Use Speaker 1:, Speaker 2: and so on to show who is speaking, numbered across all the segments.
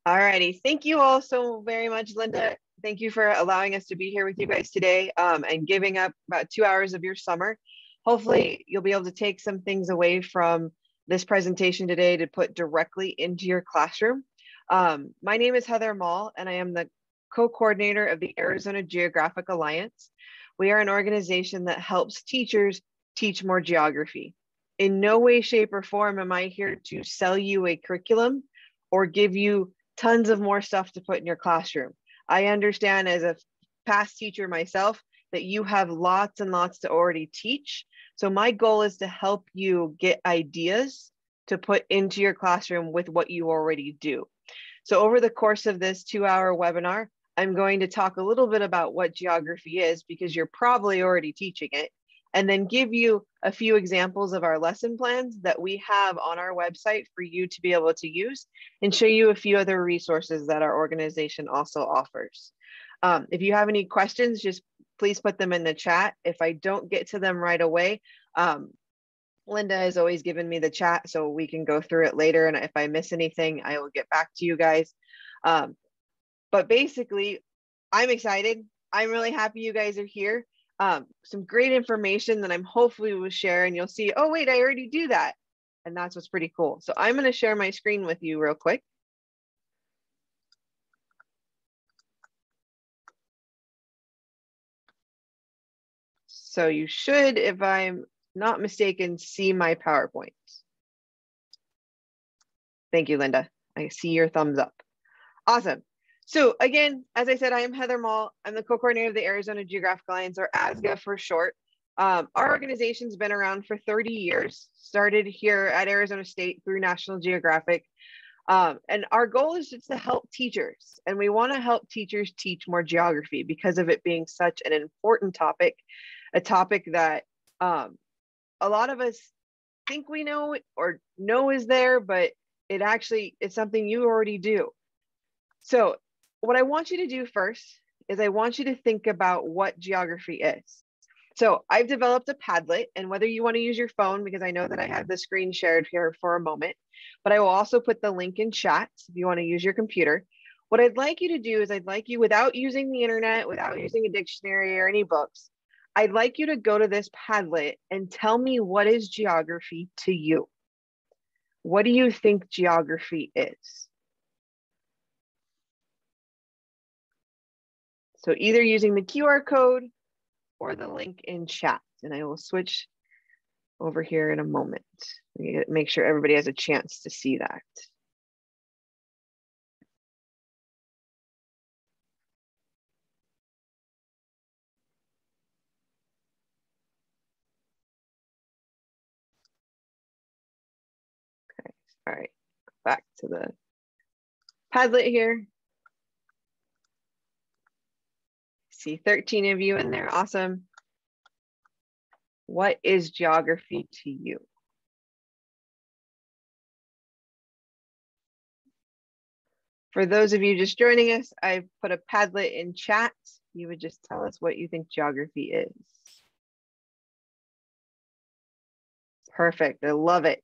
Speaker 1: All righty. Thank you all so very much, Linda. Thank you for allowing us to be here with you guys today and giving up about 2 hours of your summer. Hopefully, you'll be able to take some things away from this presentation today to put directly into your classroom. My name is Heather Mall, and I am the co-coordinator of the Arizona Geographic Alliance. We are an organization that helps teachers teach more geography. In no way, shape, or form am I here to sell you a curriculum or give you tons of more stuff to put in your classroom. I understand as a past teacher myself that you have lots and lots to already teach. So my goal is to help you get ideas to put into your classroom with what you already do. So over the course of this 2-hour webinar, I'm going to talk a little bit about what geography is because you're probably already teaching it, and then give you a few examples of our lesson plans that we have on our website for you to be able to use, and show you a few other resources that our organization also offers. If you have any questions, just please put them in the chat. If I don't get to them right away, Linda has always given me the chat so we can go through it later. And if I miss anything, I will get back to you guys. But basically, I'm excited. I'm really happy you guys are here. Some great information that I'm hopefully will share, and you'll see, oh wait, I already do that. And that's what's pretty cool. So I'm gonna share my screen with you real quick. So you should, if I'm not mistaken, see my PowerPoint. Thank you, Linda. I see your thumbs up. Awesome. So again, as I said, I am Heather Mall. I'm the co-coordinator of the Arizona Geographic Alliance, or ASGA for short. Our organization's been around for 30 years, started here at Arizona State through National Geographic. And our goal is just to help teachers. And we want to help teachers teach more geography because of it being such an important topic, a topic that a lot of us think we know or know is there, but it's something you already do. So what I want you to do first is I want you to think about what geography is. So I've developed a Padlet, and whether you want to use your phone, because I know that I have the screen shared here for a moment, but I will also put the link in chat if you want to use your computer. What I'd like you to do is I'd like you, without using the internet, without using a dictionary or any books, I'd like you to go to this Padlet and tell me, what is geography to you? What do you think geography is? So either using the QR code or the link in chat, and I will switch over here in a moment. Make sure everybody has a chance to see that. Okay, all right, back to the Padlet here. See 13 of you in there, awesome. What is geography to you? For those of you just joining us, I've put a Padlet in chat. You would just tell us what you think geography is. Perfect, I love it.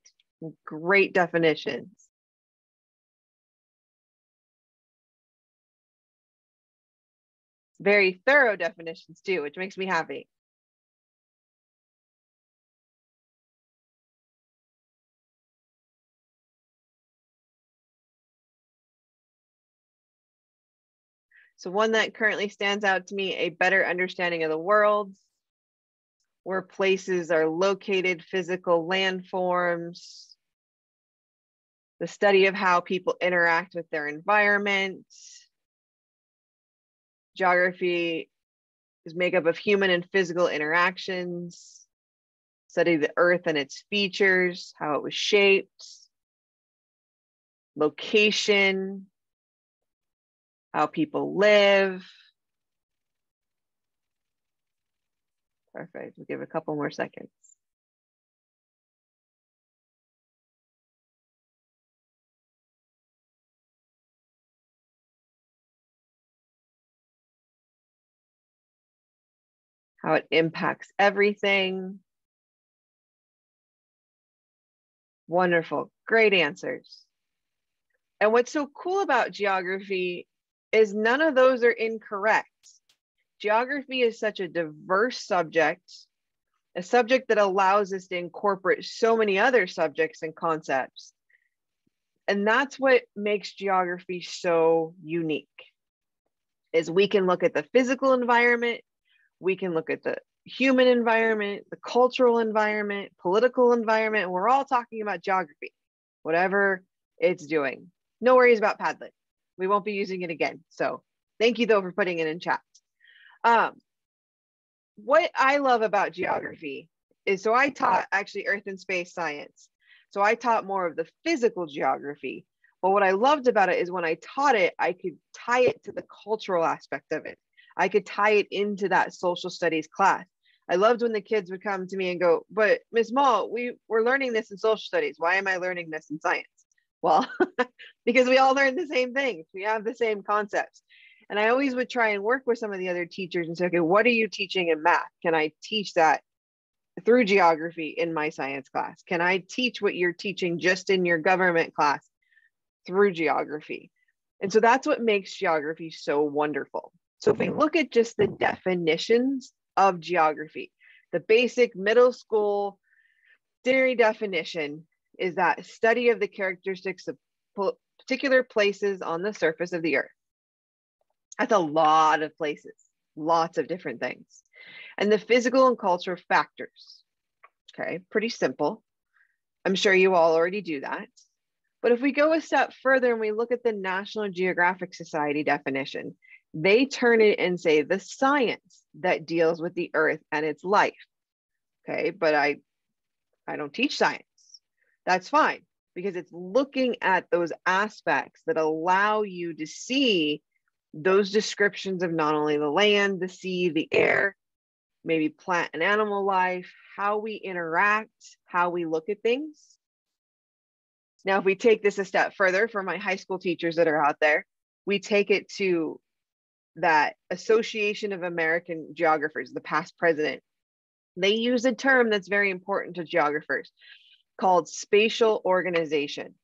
Speaker 1: Great definitions. Very thorough definitions too, which makes me happy. So one that currently stands out to me, a better understanding of the world, where places are located, physical landforms, the study of how people interact with their environment. Geography is made up of human and physical interactions, study the earth and its features, how it was shaped, location, how people live. Perfect, we'll give it a couple more seconds. How it impacts everything. Wonderful, great answers. And what's so cool about geography is none of those are incorrect. Geography is such a diverse subject, a subject that allows us to incorporate so many other subjects and concepts. And that's what makes geography so unique, is we can look at the physical environment, we can look at the human environment, the cultural environment, political environment, and we're all talking about geography, whatever it's doing. No worries about Padlet. We won't be using it again. So thank you though for putting it in chat. What I love about geography is, so I taught actually earth and space science. So I taught more of the physical geography. But what I loved about it is when I taught it, I could tie it to the cultural aspect of it. I could tie it into that social studies class. I loved when the kids would come to me and go, but Ms. Mall, we're learning this in social studies. Why am I learning this in science? Well, because we all learn the same things. We have the same concepts. And I always would try and work with some of the other teachers and say, okay, what are you teaching in math? Can I teach that through geography in my science class? Can I teach what you're teaching just in your government class through geography? And so that's what makes geography so wonderful. So if we look at just the definitions of geography, the basic middle school dictionary definition is that study of the characteristics of particular places on the surface of the earth. That's a lot of places, lots of different things. And the physical and cultural factors. Okay, pretty simple. I'm sure you all already do that. But if we go a step further and we look at the National Geographic Society definition, they turn it and say the science that deals with the earth and its life. Okay, but I don't teach science. That's fine, because it's looking at those aspects that allow you to see those descriptions of not only the land, the sea, the air, maybe plant and animal life, how we interact, how we look at things. Now, if we take this a step further for my high school teachers that are out there, we take it to that Association of American Geographers, the past president. They use a term that's very important to geographers called spatial organization.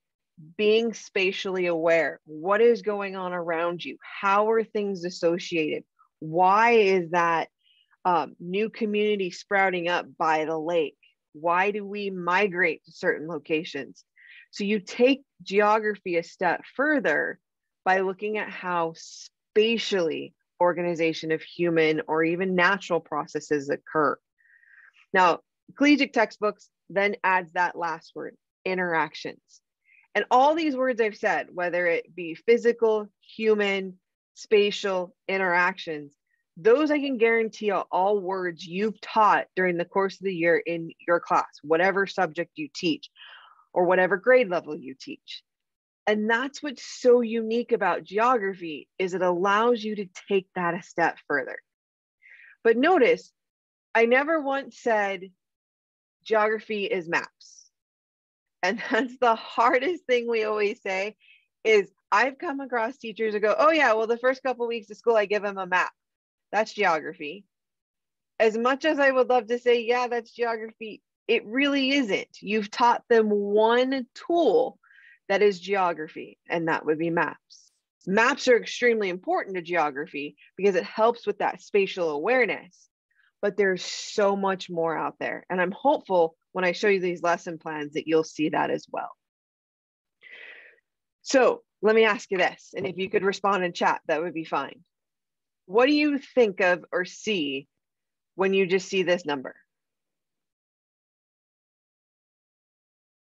Speaker 1: Being spatially aware. What is going on around you? How are things associated? Why is that new community sprouting up by the lake? Why do we migrate to certain locations? So you take geography a step further by looking at how spatially organization of human or even natural processes occur. Now, collegiate textbooks then adds that last word, interactions. And all these words I've said, whether it be physical, human, spatial, interactions, those I can guarantee are all words you've taught during the course of the year in your class, whatever subject you teach or whatever grade level you teach. And that's what's so unique about geography, is it allows you to take that a step further. But notice, I never once said geography is maps. And that's the hardest thing we always say, is I've come across teachers who go, oh yeah, well, the first couple of weeks of school, I give them a map. That's geography. As much as I would love to say, yeah, that's geography, it really isn't. You've taught them one tool that is geography, and that would be maps. Maps are extremely important to geography because it helps with that spatial awareness, but there's so much more out there. And I'm hopeful when I show you these lesson plans that you'll see that as well. So let me ask you this, and if you could respond in chat, that would be fine. What do you think of or see when you just see this number?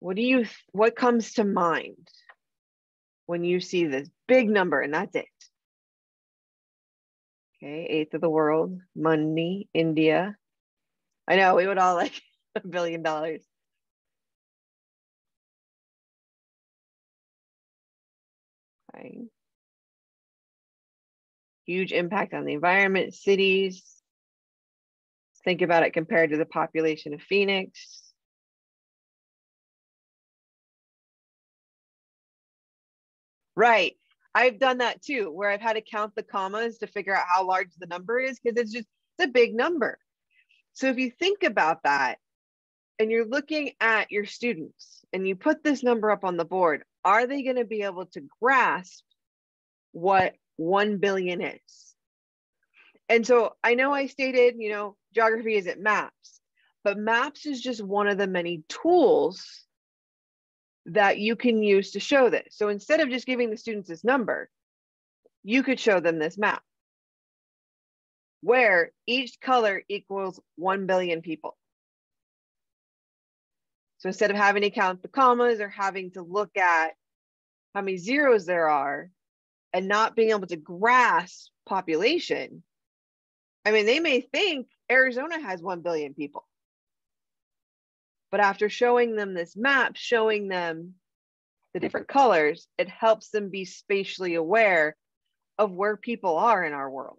Speaker 1: What comes to mind when you see this big number and that's it? Okay, 1/8 of the world, money, India. I know, we would all like $1 billion. Okay. Huge impact on the environment, cities. Think about it compared to the population of Phoenix. Right. I've done that too, where I've had to count the commas to figure out how large the number is, because it's a big number. So if you think about that, and you're looking at your students and you put this number up on the board, are they going to be able to grasp what 1 billion is? And so I know I stated, geography isn't maps, but maps is just one of the many tools that you can use to show this. So instead of just giving the students this number, you could show them this map where each color equals 1 billion people. So instead of having to count the commas or having to look at how many zeros there are and not being able to grasp population, I mean, they may think Arizona has 1 billion people. But after showing them this map, showing them the different colors, it helps them be spatially aware of where people are in our world.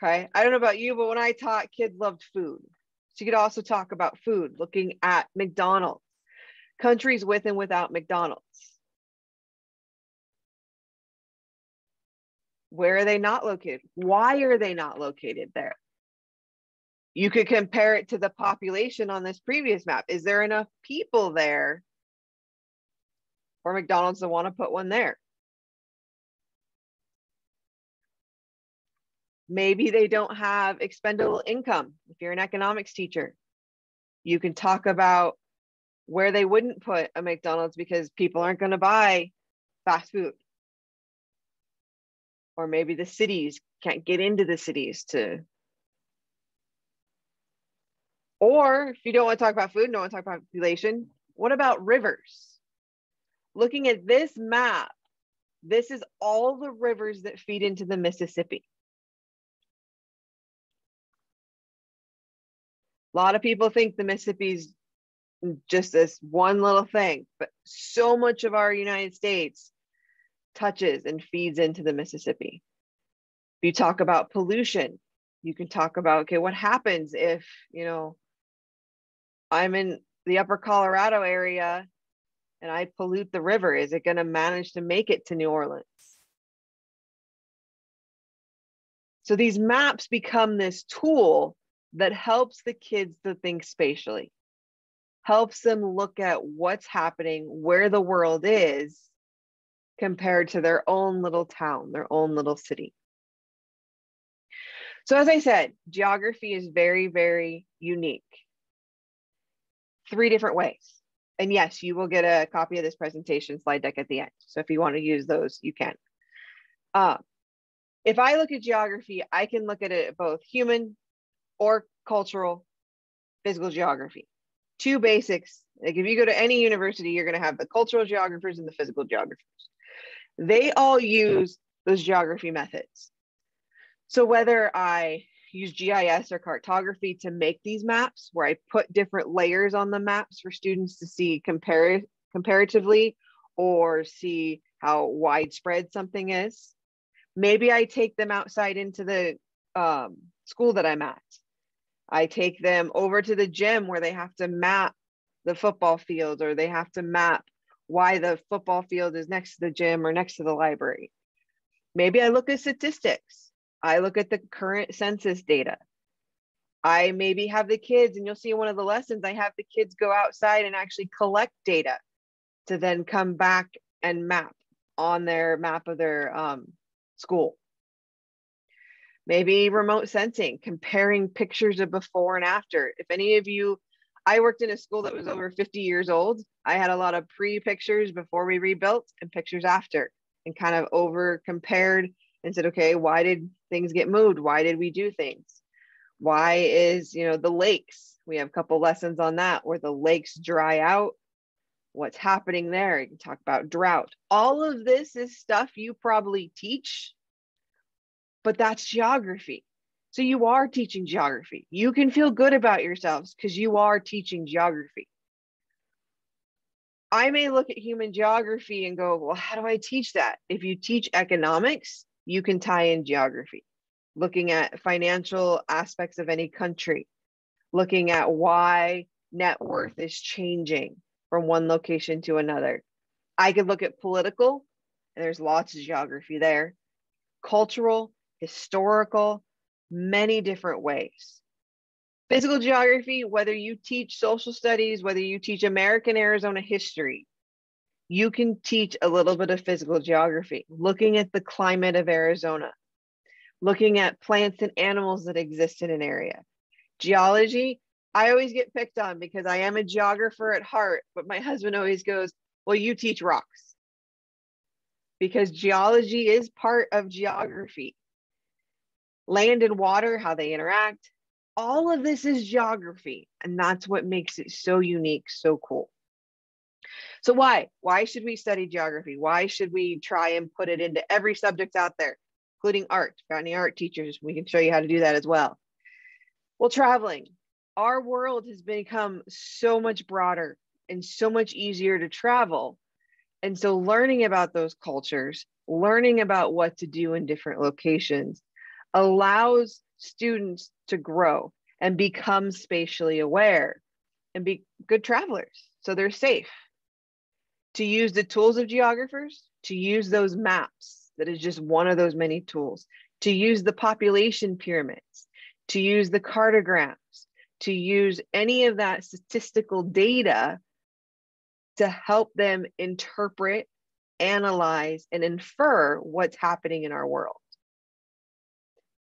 Speaker 1: Okay, I don't know about you, but when I taught, kids loved food. So you could also talk about food, looking at McDonald's, countries with and without McDonald's. Where are they not located? Why are they not located there? You could compare it to the population on this previous map. Is there enough people there for McDonald's to want to put one there? Maybe they don't have expendable income. If you're an economics teacher, you can talk about where they wouldn't put a McDonald's because people aren't going to buy fast food. Or maybe the cities can't get into the cities to. Or if you don't want to talk about food, don't want to talk about population, what about rivers? Looking at this map, this is all the rivers that feed into the Mississippi. A lot of people think the Mississippi's just this one little thing, but so much of our United States touches and feeds into the Mississippi. If you talk about pollution, you can talk about, okay, what happens if, I'm in the upper Colorado area and I pollute the river? Is it going to manage to make it to New Orleans? So these maps become this tool that helps the kids to think spatially, helps them look at what's happening, where the world is compared to their own little town, their own little city. So as I said, geography is very, very unique. 3 different ways. And yes, you will get a copy of this presentation slide deck at the end. So if you want to use those, you can. If I look at geography, I can look at it both human or cultural, physical geography. 2 basics. Like if you go to any university, you're going to have the cultural geographers and the physical geographers. They all use those geography methods. So whether I use GIS or cartography to make these maps, where I put different layers on the maps for students to see comparatively or see how widespread something is. Maybe I take them outside into the school that I'm at. I take them over to the gym where they have to map the football field, or they have to map why the football field is next to the gym or next to the library. Maybe I look at statistics. I look at the current census data. I maybe have the kids, and you'll see in one of the lessons, I have the kids go outside and actually collect data to then come back and map on their map of their school. Maybe remote sensing, comparing pictures of before and after. If any of you, I worked in a school that was over 50 years old. I had a lot of pre-pictures before we rebuilt and pictures after, and kind of over compared and said, okay, why did things get moved? Why did we do things? Why is, the lakes, we have a couple lessons on that, where the lakes dry out, what's happening there. You can talk about drought. All of this is stuff you probably teach, but that's geography. So you are teaching geography. You can feel good about yourselves because you are teaching geography. I may look at human geography and go, well, how do I teach that? If you teach economics, you can tie in geography, looking at financial aspects of any country, looking at why net worth is changing from one location to another. I could look at political, and there's lots of geography there, cultural, historical, many different ways. Physical geography, whether you teach social studies, whether you teach American Arizona history, you can teach a little bit of physical geography, looking at the climate of Arizona, looking at plants and animals that exist in an area. Geology, I always get picked on because I am a geographer at heart, but my husband always goes, well, you teach rocks. Because geology is part of geography. Land and water, how they interact, all of this is geography. And that's what makes it so unique, so cool. So why? Why should we study geography? Why should we try and put it into every subject out there, including art? Got any art teachers? We can show you how to do that as well. Well, traveling. Our world has become so much broader and so much easier to travel. And so learning about those cultures, learning about what to do in different locations allows students to grow and become spatially aware and be good travelers. So they're safe. To use the tools of geographers, to use those maps, that is just one of those many tools, to use the population pyramids, to use the cartograms, to use any of that statistical data to help them interpret, analyze, and infer what's happening in our world.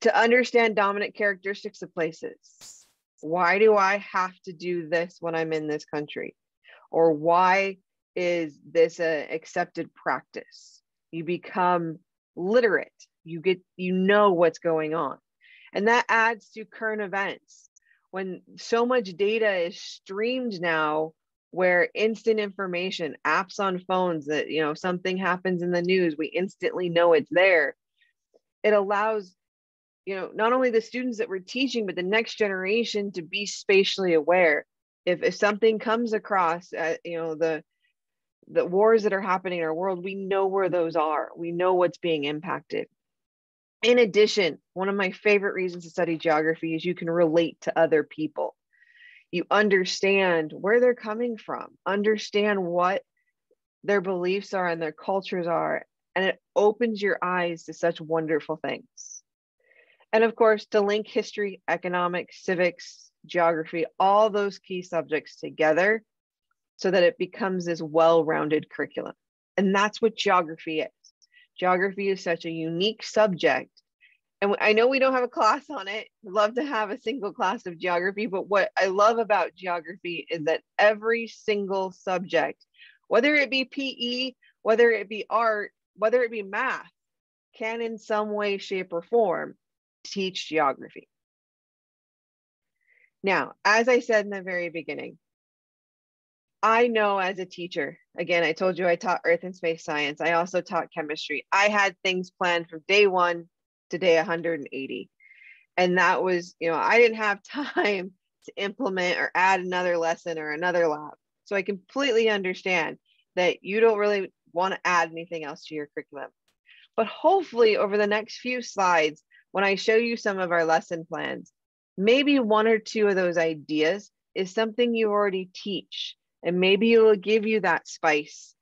Speaker 1: To understand dominant characteristics of places. Why do I have to do this when I'm in this country? Or why is this an accepted practice? You become literate. You know what's going on. And that adds to current events. When so much data is streamed now, where instant information, apps on phones that, something happens in the news, we instantly know it's there. It allows, not only the students that we're teaching, but the next generation to be spatially aware. If something comes across, the wars that are happening in our world, we know where those are. We know what's being impacted. In addition, one of my favorite reasons to study geography is you can relate to other people. You understand where they're coming from, understand what their beliefs are and their cultures are, and it opens your eyes to such wonderful things. And of course, to link history, economics, civics, geography, all those key subjects together so that it becomes this well-rounded curriculum. And that's what geography is. Geography is such a unique subject. And I know we don't have a class on it. I'd love to have a single class of geography, but what I love about geography is that every single subject, whether it be PE, whether it be art, whether it be math, can in some way, shape, or form teach geography. Now, as I said in the very beginning, I know as a teacher, again, I told you I taught earth and space science. I also taught chemistry. I had things planned from day 1 to day 180. And that was, I didn't have time to implement or add another lesson or another lab. So I completely understand that you don't really want to add anything else to your curriculum. But hopefully over the next few slides, when I show you some of our lesson plans, maybe 1 or 2 of those ideas is something you already teach. And maybe it will give you that spice,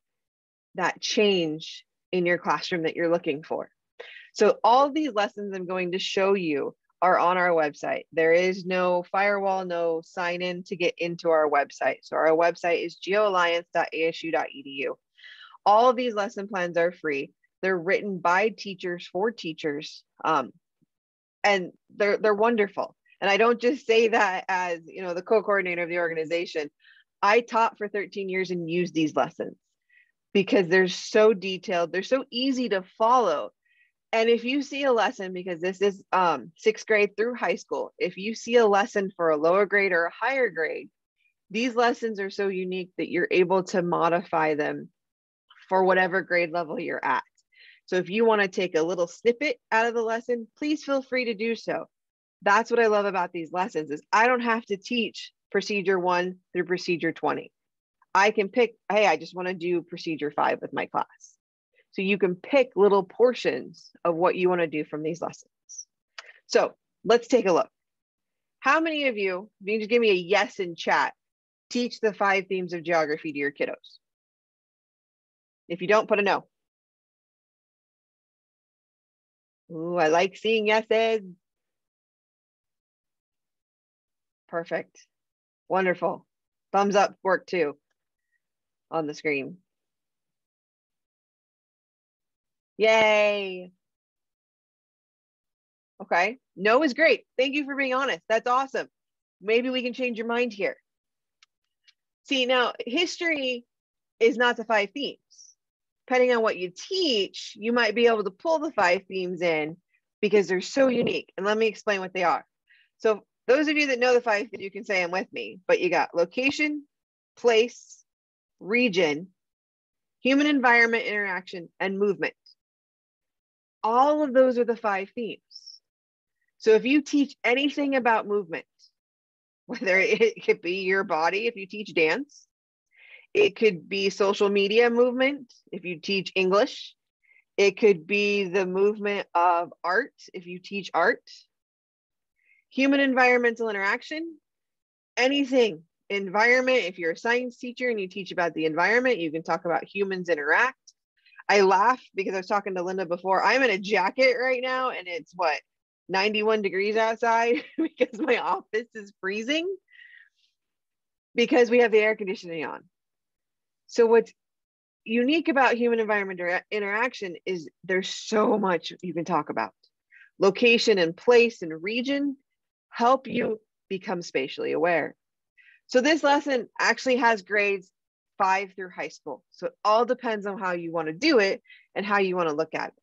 Speaker 1: that change in your classroom that you're looking for. So all of these lessons I'm going to show you are on our website. There is no firewall, no sign in to get into our website. So our website is geoalliance.asu.edu. All of these lesson plans are free. They're written by teachers for teachers, and they're wonderful. And I don't just say that as the co-coordinator of the organization. I taught for 13 years and used these lessons because they're so detailed, they're so easy to follow. And if you see a lesson, because this is 6th grade through high school, if you see a lesson for a lower grade or a higher grade, these lessons are so unique that you're able to modify them for whatever grade level you're at. So if you want to take a little snippet out of the lesson, please feel free to do so. That's what I love about these lessons is I don't have to teach procedure 1 through procedure 20. I can pick, hey, I just want to do procedure 5 with my class. So you can pick little portions of what you want to do from these lessons. So let's take a look. How many of you, if you just give me a yes in chat, teach the 5 themes of geography to your kiddos? If you don't, put a no. Ooh, I like seeing yeses. Perfect. Wonderful. Thumbs up work too on the screen. Yay. Okay. No is great. Thank you for being honest. That's awesome. Maybe we can change your mind here. See, now history is not the 5 themes. Depending on what you teach, you might be able to pull the 5 themes in because they're so unique. And let me explain what they are. So those of you that know the 5 themes, you can say them with me, but you got location, place, region, human environment interaction, and movement. All of those are the 5 themes. So if you teach anything about movement, whether it could be your body, if you teach dance, it could be social media movement, if you teach English, it could be the movement of art, if you teach art, human environmental interaction, anything, environment, if you're a science teacher and you teach about the environment, you can talk about humans interact. I laugh because I was talking to Linda before. I'm in a jacket right now and it's what, 91 degrees outside because my office is freezing because we have the air conditioning on. So what's unique about human environment interaction is there's so much you can talk about. Location and place and region help you become spatially aware. So this lesson actually has grades 5 through high school. So it all depends on how you want to do it and how you want to look at it.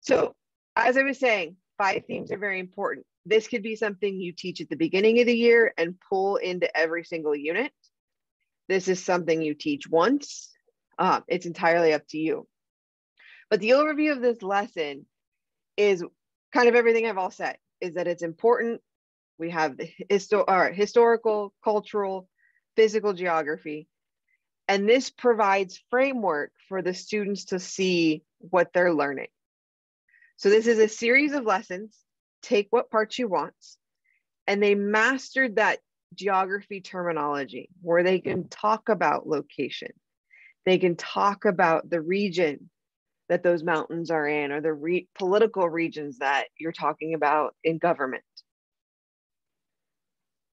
Speaker 1: So as I was saying, 5 themes are very important. This could be something you teach at the beginning of the year and pull into every single unit. This is something you teach once. It's entirely up to you. But the overview of this lesson is kind of everything I've all said, is that it's important. We have the historical, cultural, physical geography, and this provides framework for the students to see what they're learning. So this is a series of lessons. Take what parts you want, and they mastered that geography terminology where they can talk about location. They can talk about the region that those mountains are in, or the political regions that you're talking about in government.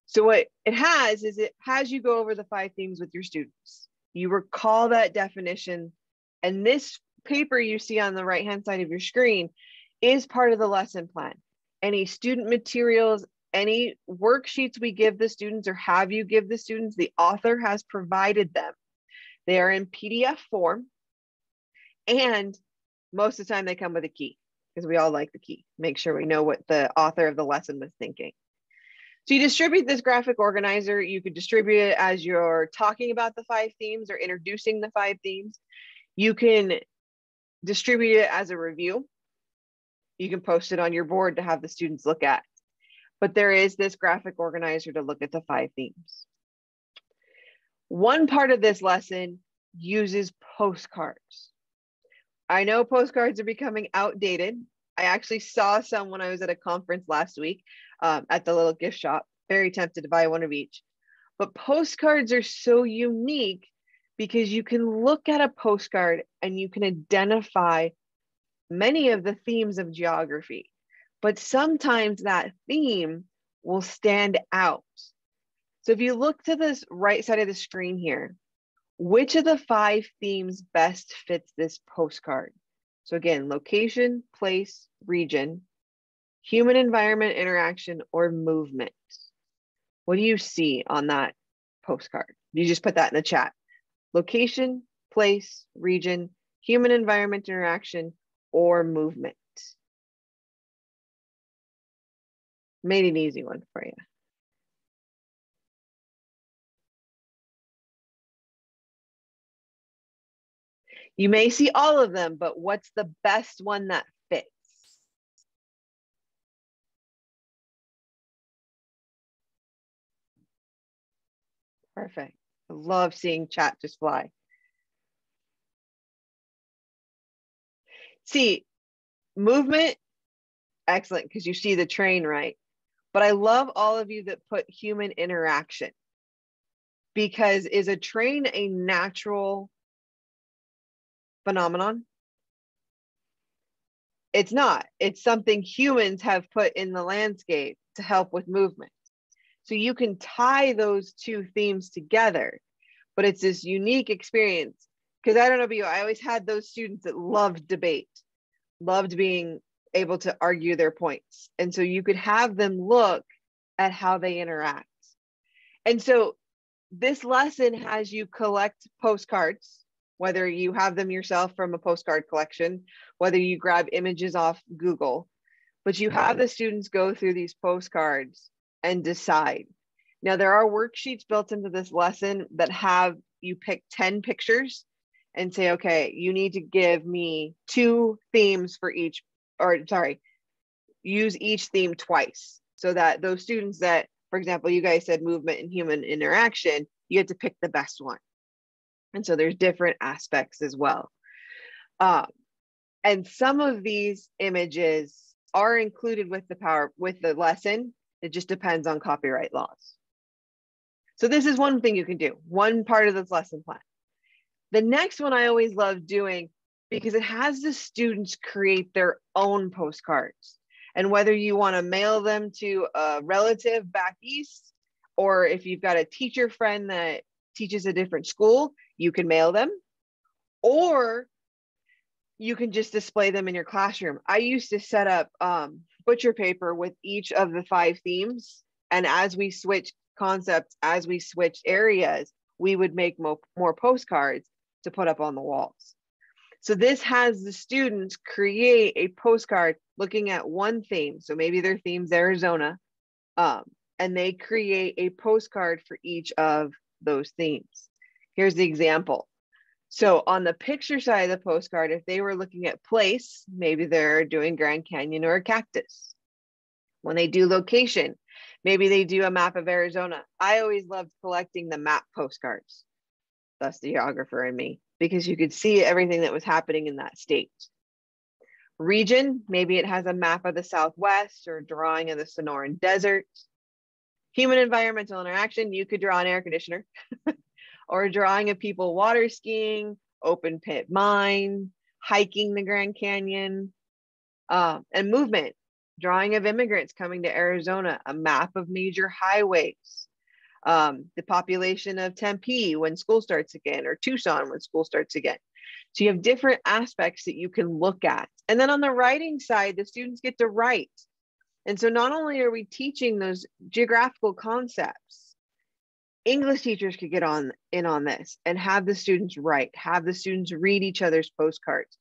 Speaker 1: So what it has is it has you go over the 5 themes with your students. You recall that definition, and this paper you see on the right-hand side of your screen is part of the lesson plan. Any student materials, any worksheets we give the students or have you give the students, the author has provided them. They are in PDF form, and most of the time they come with a key because we all like the key. Make sure we know what the author of the lesson was thinking. So you distribute this graphic organizer. You could distribute it as you're talking about the 5 themes or introducing the 5 themes. You can distribute it as a review. You can post it on your board to have the students look at. But there is this graphic organizer to look at the 5 themes. One part of this lesson uses postcards. I know postcards are becoming outdated. I actually saw some when I was at a conference last week at the little gift shop. Very tempted to buy one of each. But postcards are so unique because you can look at a postcard and you can identify many of the themes of geography. But sometimes that theme will stand out. So if you look to this right side of the screen here, which of the 5 themes best fits this postcard? So again, location, place, region, human environment interaction, or movement. What do you see on that postcard? You just put that in the chat. Location, place, region, human environment interaction, or movement. Made an easy one for you. You may see all of them, but what's the best one that fits? Perfect. I love seeing chat just fly. See, movement, excellent, because you see the train, right? But I love all of you that put human interaction, because is a train a natural phenomenon? It's not. It's something humans have put in the landscape to help with movement. So you can tie those two themes together, but it's this unique experience. Because I don't know about you, I always had those students that loved debate, loved being able to argue their points. And so you could have them look at how they interact. And so this lesson has you collect postcards, whether you have them yourself from a postcard collection, whether you grab images off Google, but you have the students go through these postcards and decide. Now, there are worksheets built into this lesson that have you pick 10 pictures and say, okay, you need to give me 2 themes for each, or sorry, use each theme twice, so that those students that, for example, you guys said movement and human interaction, you get to pick the best one. And so there's different aspects as well. And some of these images are included with the lesson. It just depends on copyright laws. So this is one thing you can do, one part of this lesson plan. The next one I always love doing, because it has the students create their own postcards. And whether you want to mail them to a relative back east, or if you've got a teacher friend that teaches a different school, you can mail them, or you can just display them in your classroom. I used to set up butcher paper with each of the 5 themes. And as we switch concepts, as we switch areas, we would make more postcards to put up on the walls. So this has the students create a postcard looking at one theme. So maybe their theme's Arizona, and they create a postcard for each of those themes. Here's the example. So on the picture side of the postcard, if they were looking at place, maybe they're doing Grand Canyon or a cactus. When they do location, maybe they do a map of Arizona. I always loved collecting the map postcards. That's the geographer in me, because you could see everything that was happening in that state. Region, maybe it has a map of the Southwest or a drawing of the Sonoran Desert. Human environmental interaction, you could draw an air conditioner or a drawing of people water skiing, open pit mine, hiking the Grand Canyon, and movement, drawing of immigrants coming to Arizona, a map of major highways, the population of Tempe when school starts again, or Tucson when school starts again. So you have different aspects that you can look at. And then on the writing side, the students get to write. And so not only are we teaching those geographical concepts, English teachers could get in on this and have the students write, have the students read each other's postcards.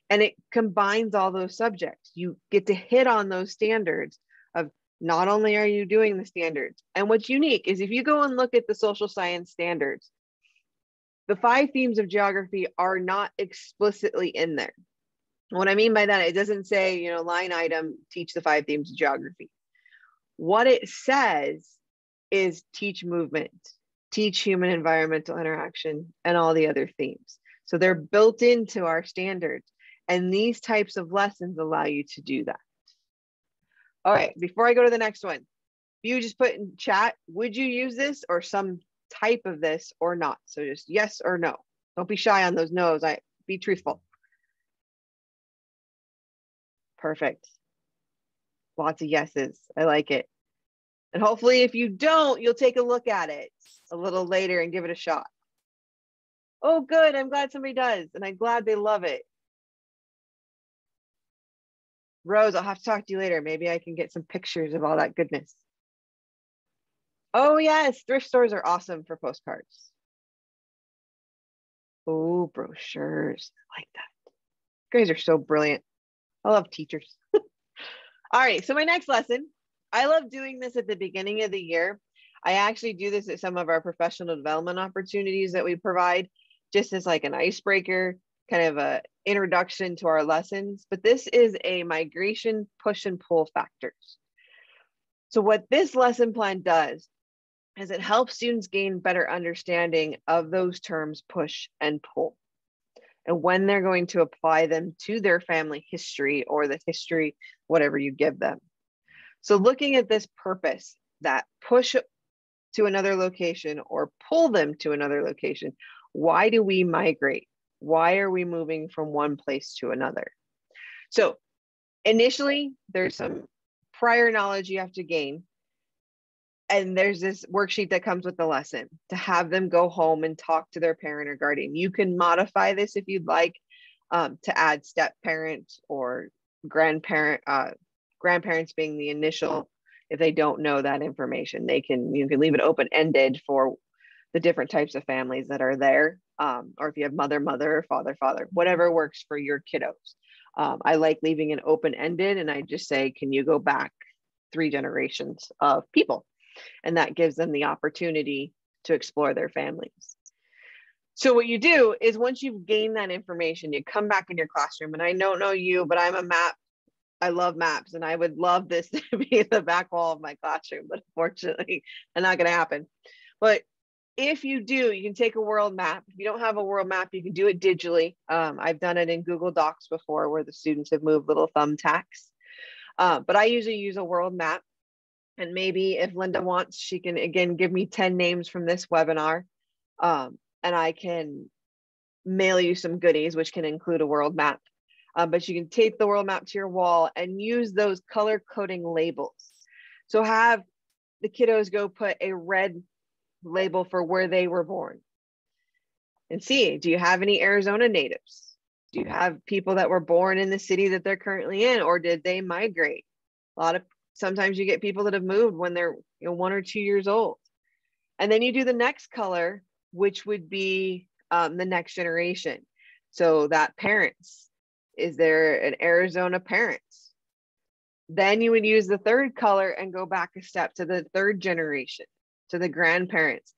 Speaker 1: And it combines all those subjects. You get to hit on those standards of not only are you doing the standards. And what's unique is if you go and look at the social science standards, the 5 themes of geography are not explicitly in there. What I mean by that, it doesn't say, line item, teach the 5 themes of geography. What it says is teach movement, teach human environmental interaction, and all the other themes. So they're built into our standards. And these types of lessons allow you to do that. All right, before I go to the next one, you just put in chat, would you use this or some type of this or not? So just yes or no. Don't be shy on those no's. Be truthful. Perfect. Lots of yeses. I like it. And hopefully if you don't, you'll take a look at it a little later and give it a shot. Oh, good. I'm glad somebody does. And I'm glad they love it. Rose, I'll have to talk to you later. Maybe I can get some pictures of all that goodness. Oh, yes. Thrift stores are awesome for postcards. Oh, brochures. I like that. You guys are so brilliant. I love teachers. All right. So my next lesson, I love doing this at the beginning of the year. I actually do this at some of our professional development opportunities that we provide, just as like an icebreaker, kind of a introduction to our lessons. But this is a migration push and pull factors. So what this lesson plan does is it helps students gain better understanding of those terms push and pull, and when they're going to apply them to their family history or the history, whatever you give them. So looking at this purpose, that push to another location or pull them to another location, why do we migrate? Why are we moving from one place to another? So initially, there's some prior knowledge you have to gain. And there's this worksheet that comes with the lesson to have them go home and talk to their parent or guardian. You can modify this if you'd like, to add step parent or grandparent, grandparents being the initial. If they don't know that information, you can leave it open-ended for the different types of families that are there. Or if you have mother, or father, whatever works for your kiddos. I like leaving it open-ended, and I just say, can you go back 3 generations of people? And that gives them the opportunity to explore their families. So what you do is once you've gained that information, you come back in your classroom, and I don't know you, but I love maps, and I would love this to be the back wall of my classroom, but unfortunately, it's not going to happen. But if you do, you can take a world map. If you don't have a world map, you can do it digitally. I've done it in Google Docs before where the students have moved little thumbtacks. But I usually use a world map. And maybe if Linda wants, she can, again, give me 10 names from this webinar. And I can mail you some goodies, which can include a world map. But you can tape the world map to your wall and use those color coding labels. So have the kiddos go put a red label for where they were born. And see, do you have any Arizona natives? Do you have people that were born in the city that they're currently in, or did they migrate? Sometimes you get people that have moved when they're 1 or 2 years old. And then you do the next color, which would be the next generation. So that parents, is there an Arizona parents? Then you would use the third color and go back a step to the third generation, to the grandparents.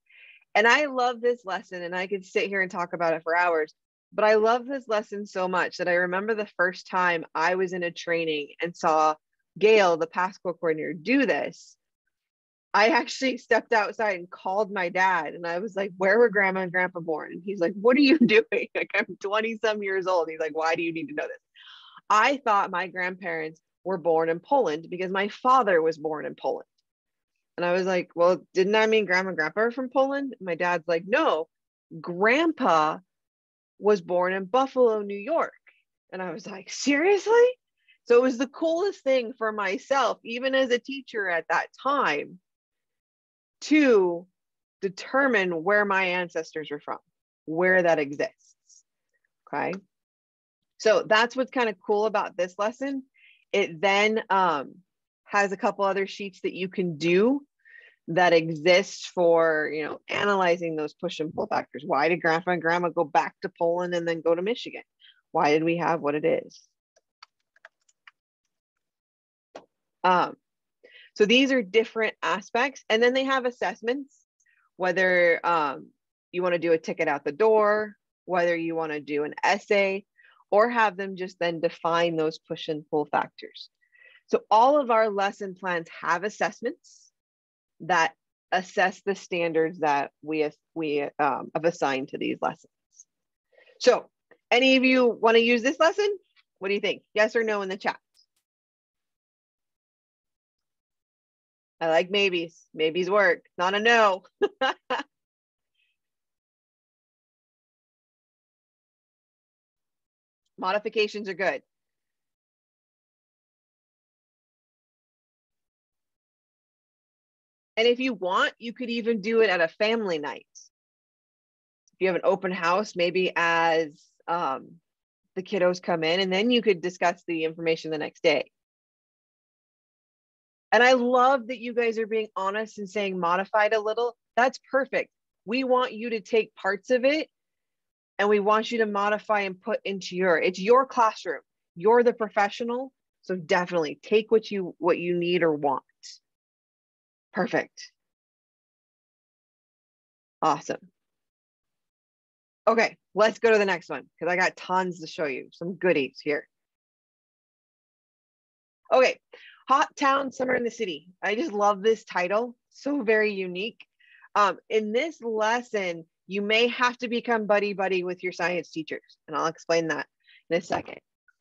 Speaker 1: And I love this lesson, and I could sit here and talk about it for hours, but I love this lesson so much that I remember the first time I was in a training and saw Gail, the Pasco coordinator, do this. I actually stepped outside and called my dad, and I was like, where were grandma and grandpa born? And he's like, what are you doing? Like, I'm 20 some years old. He's like, why do you need to know this? I thought my grandparents were born in Poland because my father was born in Poland. And I was like, well, didn't I mean grandma and grandpa are from Poland? And my dad's like, no, grandpa was born in Buffalo, New York. And I was like, seriously? So it was the coolest thing for myself, even as a teacher at that time, to determine where my ancestors were from, where that exists. Okay. So that's what's kind of cool about this lesson. It then has a couple other sheets that you can do that exist for, analyzing those push and pull factors. Why did grandpa and grandma go back to Poland and then go to Michigan? Why did we have what it is? So these are different aspects. And then they have assessments, whether you want to do a ticket out the door, whether you want to do an essay, or have them just then define those push and pull factors. So all of our lesson plans have assessments that assess the standards that we have assigned to these lessons. So any of you want to use this lesson? What do you think? Yes or no in the chat? I like maybes. Maybes work, not a no. Modifications are good. And if you want, you could even do it at a family night. If you have an open house, maybe as the kiddos come in, and then you could discuss the information the next day. And I love that you guys are being honest and saying modified a little. That's perfect. We want you to take parts of it and we want you to modify and put into it's your classroom. You're the professional. So definitely take what you need or want. Perfect. Awesome. Okay, let's go to the next one because I got tons to show you, some goodies here. Okay, Hot Town, Summer in the City. I just love this title, so very unique. In this lesson, you may have to become buddy-buddy with your science teachers, and I'll explain that in a second.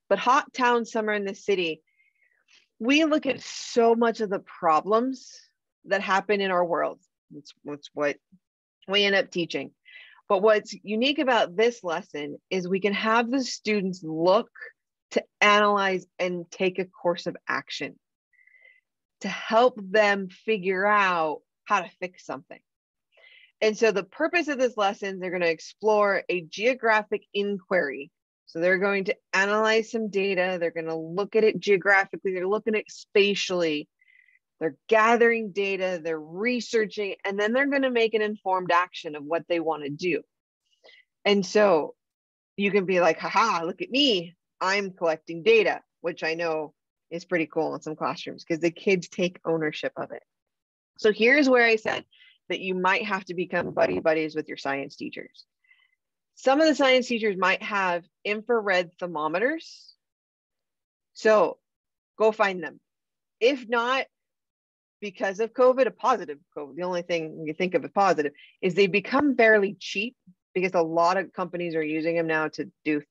Speaker 1: But Hot Town, Summer in the City, we look at so much of the problems that happen in our world. It's what we end up teaching. But what's unique about this lesson is we can have the students look to analyze and take a course of action to help them figure out how to fix something. And so the purpose of this lesson, they're going to explore a geographic inquiry. So they're going to analyze some data. They're going to look at it geographically. They're looking at it spatially. They're gathering data. They're researching, and then they're going to make an informed action of what they want to do. And so you can be like, haha, look at me. I'm collecting data, which I know is pretty cool in some classrooms because the kids take ownership of it. So here's where I said that you might have to become buddy buddies with your science teachers. Some of the science teachers might have infrared thermometers. So go find them. If not, because of COVID, a positive COVID, the only thing you think of as positive is they become fairly cheap because a lot of companies are using them now to do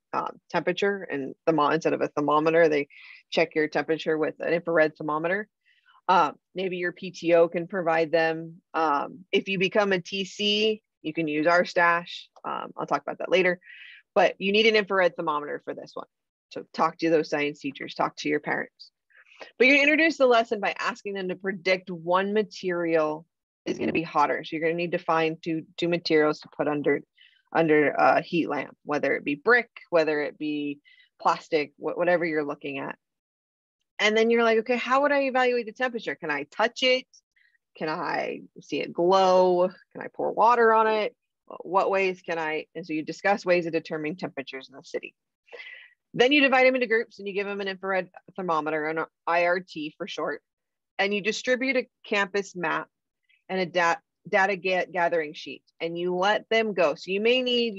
Speaker 1: temperature and instead of a thermometer, they check your temperature with an infrared thermometer. Maybe your PTO can provide them. If you become a TC, you can use our stash. I'll talk about that later, but you need an infrared thermometer for this one. So talk to those science teachers, talk to your parents. But you're gonna introduce the lesson by asking them to predict one material is gonna be hotter. So you're gonna need to find two materials to put under a heat lamp, whether it be brick, whether it be plastic, whatever you're looking at. And then you're like, okay, how would I evaluate the temperature? Can I touch it? Can I see it glow? Can I pour water on it? What ways can I? And so you discuss ways of determining temperatures in the city. Then you divide them into groups and you give them an infrared thermometer, an IRT for short, and you distribute a campus map and a data gathering sheet, and you let them go. So you may need,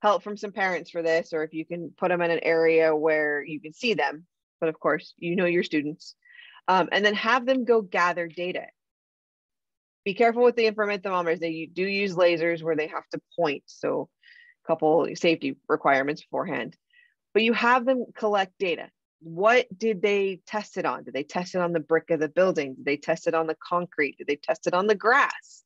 Speaker 1: help from some parents for this, or if you can put them in an area where you can see them, but of course, your students, and then have them go gather data. Be careful with the infrared thermometers. They do use lasers where they have to point. So a couple safety requirements beforehand. But you have them collect data. What did they test it on? Did they test it on the brick of the building? Did they test it on the concrete? Did they test it on the grass?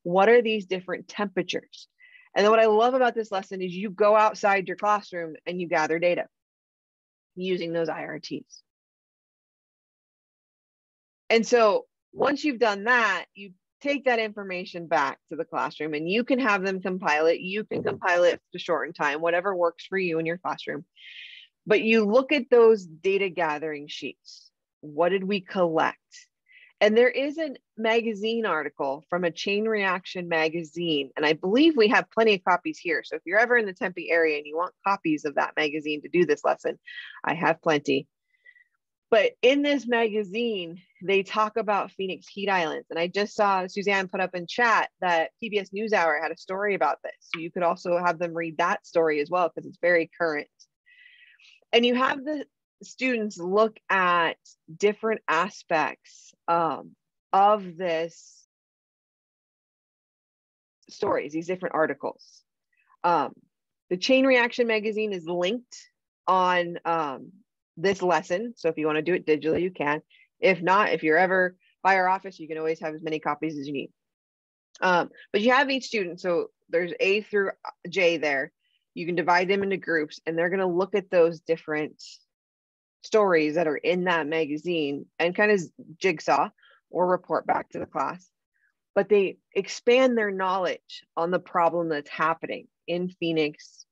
Speaker 1: What are these different temperatures? And then what I love about this lesson is you go outside your classroom and you gather data using those IRTs. And so once you've done that, you take that information back to the classroom and you can have them compile it. You can compile it to shorten time, whatever works for you in your classroom. But you look at those data gathering sheets. What did we collect? And there is a magazine article from a Chain Reaction magazine. And I believe we have plenty of copies here. So if you're ever in the Tempe area and you want copies of that magazine to do this lesson, I have plenty. But in this magazine, they talk about Phoenix heat islands. And I just saw Suzanne put up in chat that PBS NewsHour had a story about this. So you could also have them read that story as well, because it's very current. And you have the students look at different aspects of this stories, these different articles. The Chain Reaction magazine is linked on this lesson. So if you want to do it digitally, you can. If not, if you're ever by our office, you can always have as many copies as you need. But you have each student. So there's A through J there. You can divide them into groups and they're going to look at those different stories that are in that magazine and kind of jigsaw or report back to the class. But they expand their knowledge on the problem that's happening in Phoenix,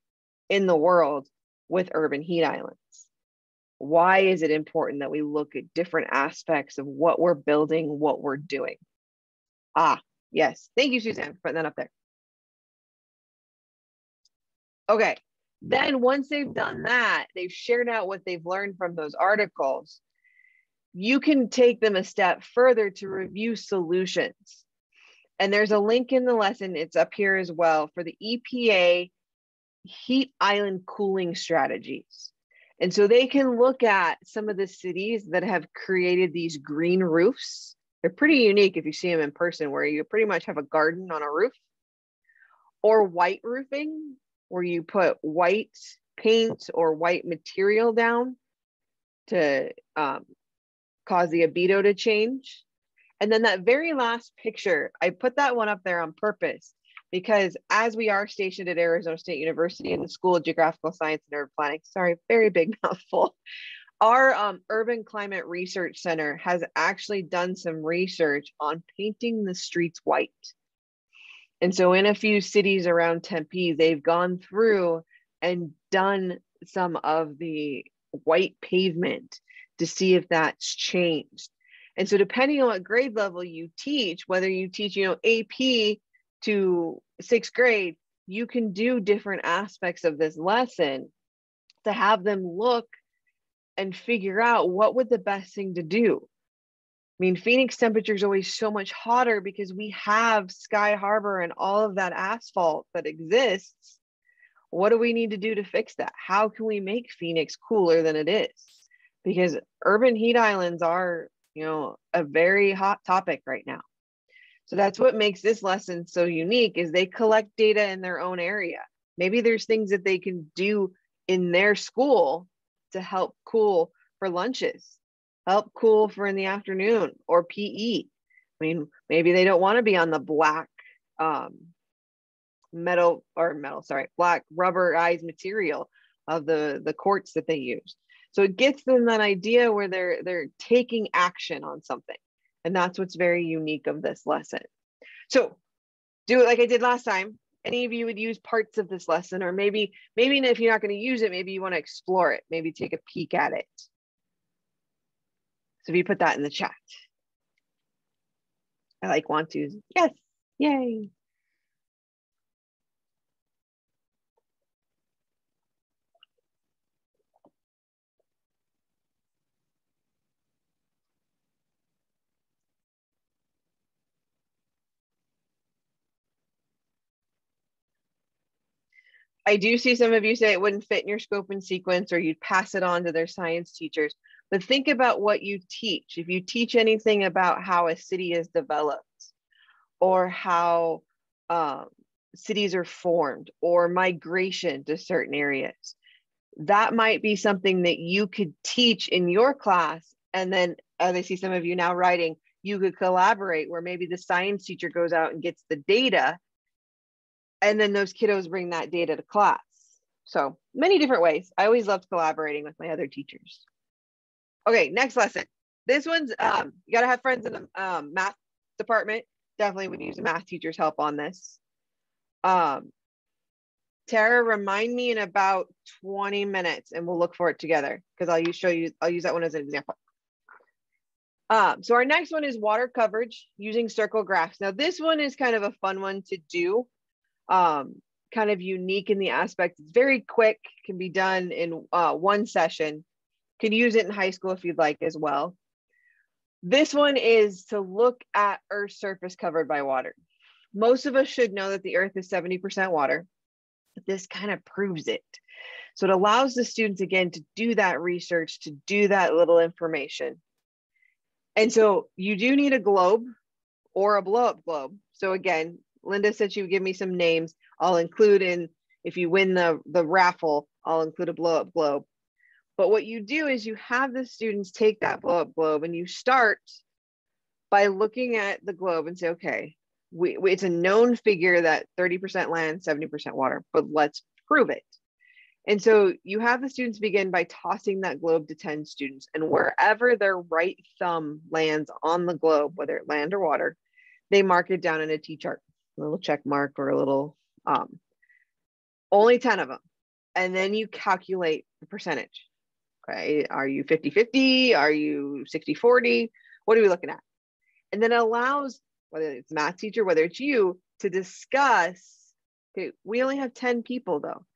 Speaker 1: in the world with urban heat islands. Why is it important that we look at different aspects of what we're building, what we're doing? Yes. Thank you, Suzanne, for putting that up there. Okay. Then once they've done that, they've shared out what they've learned from those articles, you can take them a step further to review solutions. And there's a link in the lesson, it's up here as well, for the EPA heat island cooling strategies. And so they can look at some of the cities that have created these green roofs. They're pretty unique if you see them in person, where you pretty much have a garden on a roof, or white roofing, where you put white paint or white material down to cause the albedo to change. And then that very last picture, I put that one up there on purpose because as we are stationed at Arizona State University in the School of Geographical Science and Urban Planning, sorry, very big mouthful, Our Urban Climate Research Center has actually done some research on painting the streets white. And so in a few cities around Tempe, they've gone through and done some of the white pavement to see if that's changed. And so depending on what grade level you teach, whether you teach, AP to 6th grade, you can do different aspects of this lesson to have them look and figure out what would the best thing to do. I mean, Phoenix temperature is always so much hotter because we have Sky Harbor and all of that asphalt that exists. What do we need to do to fix that? How can we make Phoenix cooler than it is? Because urban heat islands are, a very hot topic right now. So that's what makes this lesson so unique is they collect data in their own area. Maybe there's things that they can do in their school to help cool for lunches, help cool for in the afternoon or PE. I mean, maybe they don't want to be on the black black rubberized material of the courts that they use. So it gets them that idea where they're taking action on something. And that's what's very unique of this lesson. So do it like I did last time. Any of you would use parts of this lesson, or maybe if you're not going to use it, maybe you want to explore it, maybe take a peek at it. So if you put that in the chat. I like want to. Yes, yay. I do see some of you say it wouldn't fit in your scope and sequence, or you'd pass it on to their science teachers. But think about what you teach. If you teach anything about how a city is developed, or how cities are formed, or migration to certain areas, that might be something that you could teach in your class. And then, as I see some of you now writing, you could collaborate where maybe the science teacher goes out and gets the data, and then those kiddos bring that data to class. So many different ways. I always loved collaborating with my other teachers. Okay, next lesson. This one's, you gotta have friends in the math department. Definitely would use a math teacher's help on this. Tara, remind me in about 20 minutes and we'll look for it together because I'll use that one as an example. So our next one is water coverage using circle graphs. Now this one is kind of a fun one to do. Kind of unique in the aspect, it's very quick, can be done in one session. Can use it in high school if you'd like as well. This one is to look at Earth's surface covered by water. Most of us should know that the Earth is 70% water, but this kind of proves it. So it allows the students again to do that research, to do that little information. And so you do need a globe or a blow-up globe. So again, Linda said she would give me some names. I'll include in, if you win the raffle, I'll include a blow-up globe. But what you do is you have the students take that blow-up globe and you start by looking at the globe and say, okay, it's a known figure that 30% land, 70% water, but let's prove it. And so you have the students begin by tossing that globe to 10 students, and wherever their right thumb lands on the globe, whether it land or water, they mark it down in a T-chart, a little check mark or a little, only 10 of them. And then you calculate the percentage. Okay, are you 50-50? Are you 60-40? What are we looking at? And then it allows, whether it's a math teacher, whether it's you, to discuss, okay, we only have 10 people though.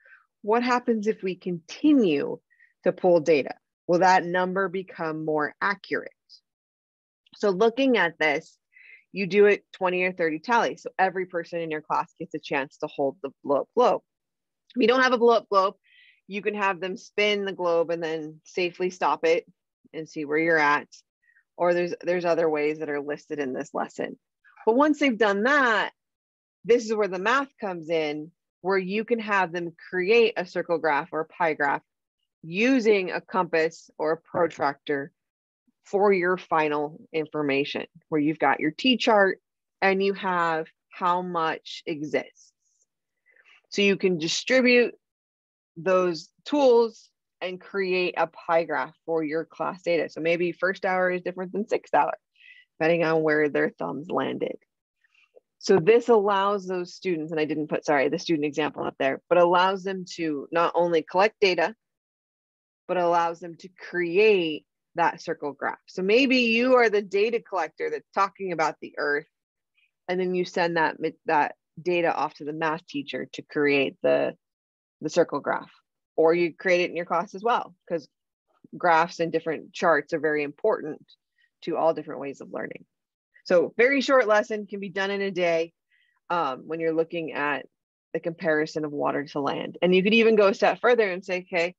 Speaker 1: What happens if we continue to pull data? Will that number become more accurate? So looking at this, you do it 20 or 30 tallies. So every person in your class gets a chance to hold the blow-up globe. If you don't have a blow-up globe, you can have them spin the globe and then safely stop it and see where you're at. Or there's other ways that are listed in this lesson. But once they've done that, this is where the math comes in, where you can have them create a circle graph or a pie graph using a compass or a protractor for your final information, where you've got your T-chart and you have how much exists. So you can distribute those tools and create a pie graph for your class data. So maybe first hour is different than sixth hour, depending on where their thumbs landed. So this allows those students, and I didn't put, sorry, the student example up there, but allows them to not only collect data, but allows them to create that circle graph. So maybe you are the data collector that's talking about the earth, and then you send that data off to the math teacher to create the circle graph, or you create it in your class as well, because graphs and different charts are very important to all different ways of learning. So very short lesson can be done in a day when you're looking at the comparison of water to land. And you could even go a step further and say, okay,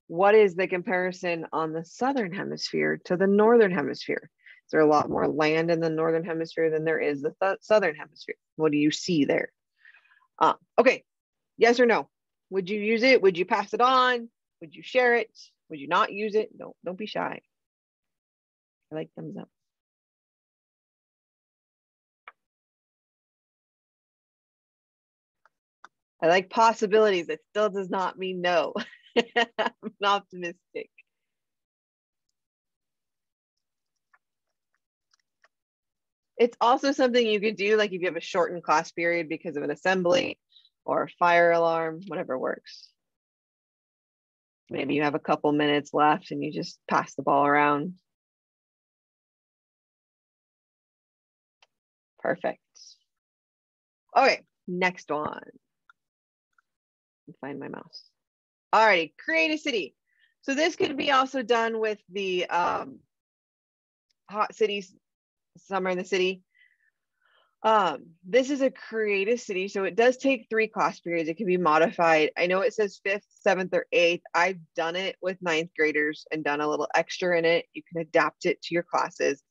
Speaker 1: what is the comparison on the southern hemisphere to the northern hemisphere? Is there a lot more land in the northern hemisphere than there is the southern hemisphere? What do you see there? Okay, yes or no? Would you use it? Would you pass it on? Would you share it? Would you not use it? No, don't be shy. I like thumbs up. I like possibilities. It still does not mean no. I'm optimistic. It's also something you could do, like if you have a shortened class period because of an assembly or a fire alarm, whatever works. Maybe you have a couple minutes left and you just pass the ball around. Perfect. Okay, next one. Find my mouse. All righty, create a city. So this could be also done with the hot cities, summer in the city. This is a create a city, so it does take 3 class periods. It can be modified. I know it says 5th, 7th, or 8th. I've done it with 9th graders and done a little extra in it. You can adapt it to your classes.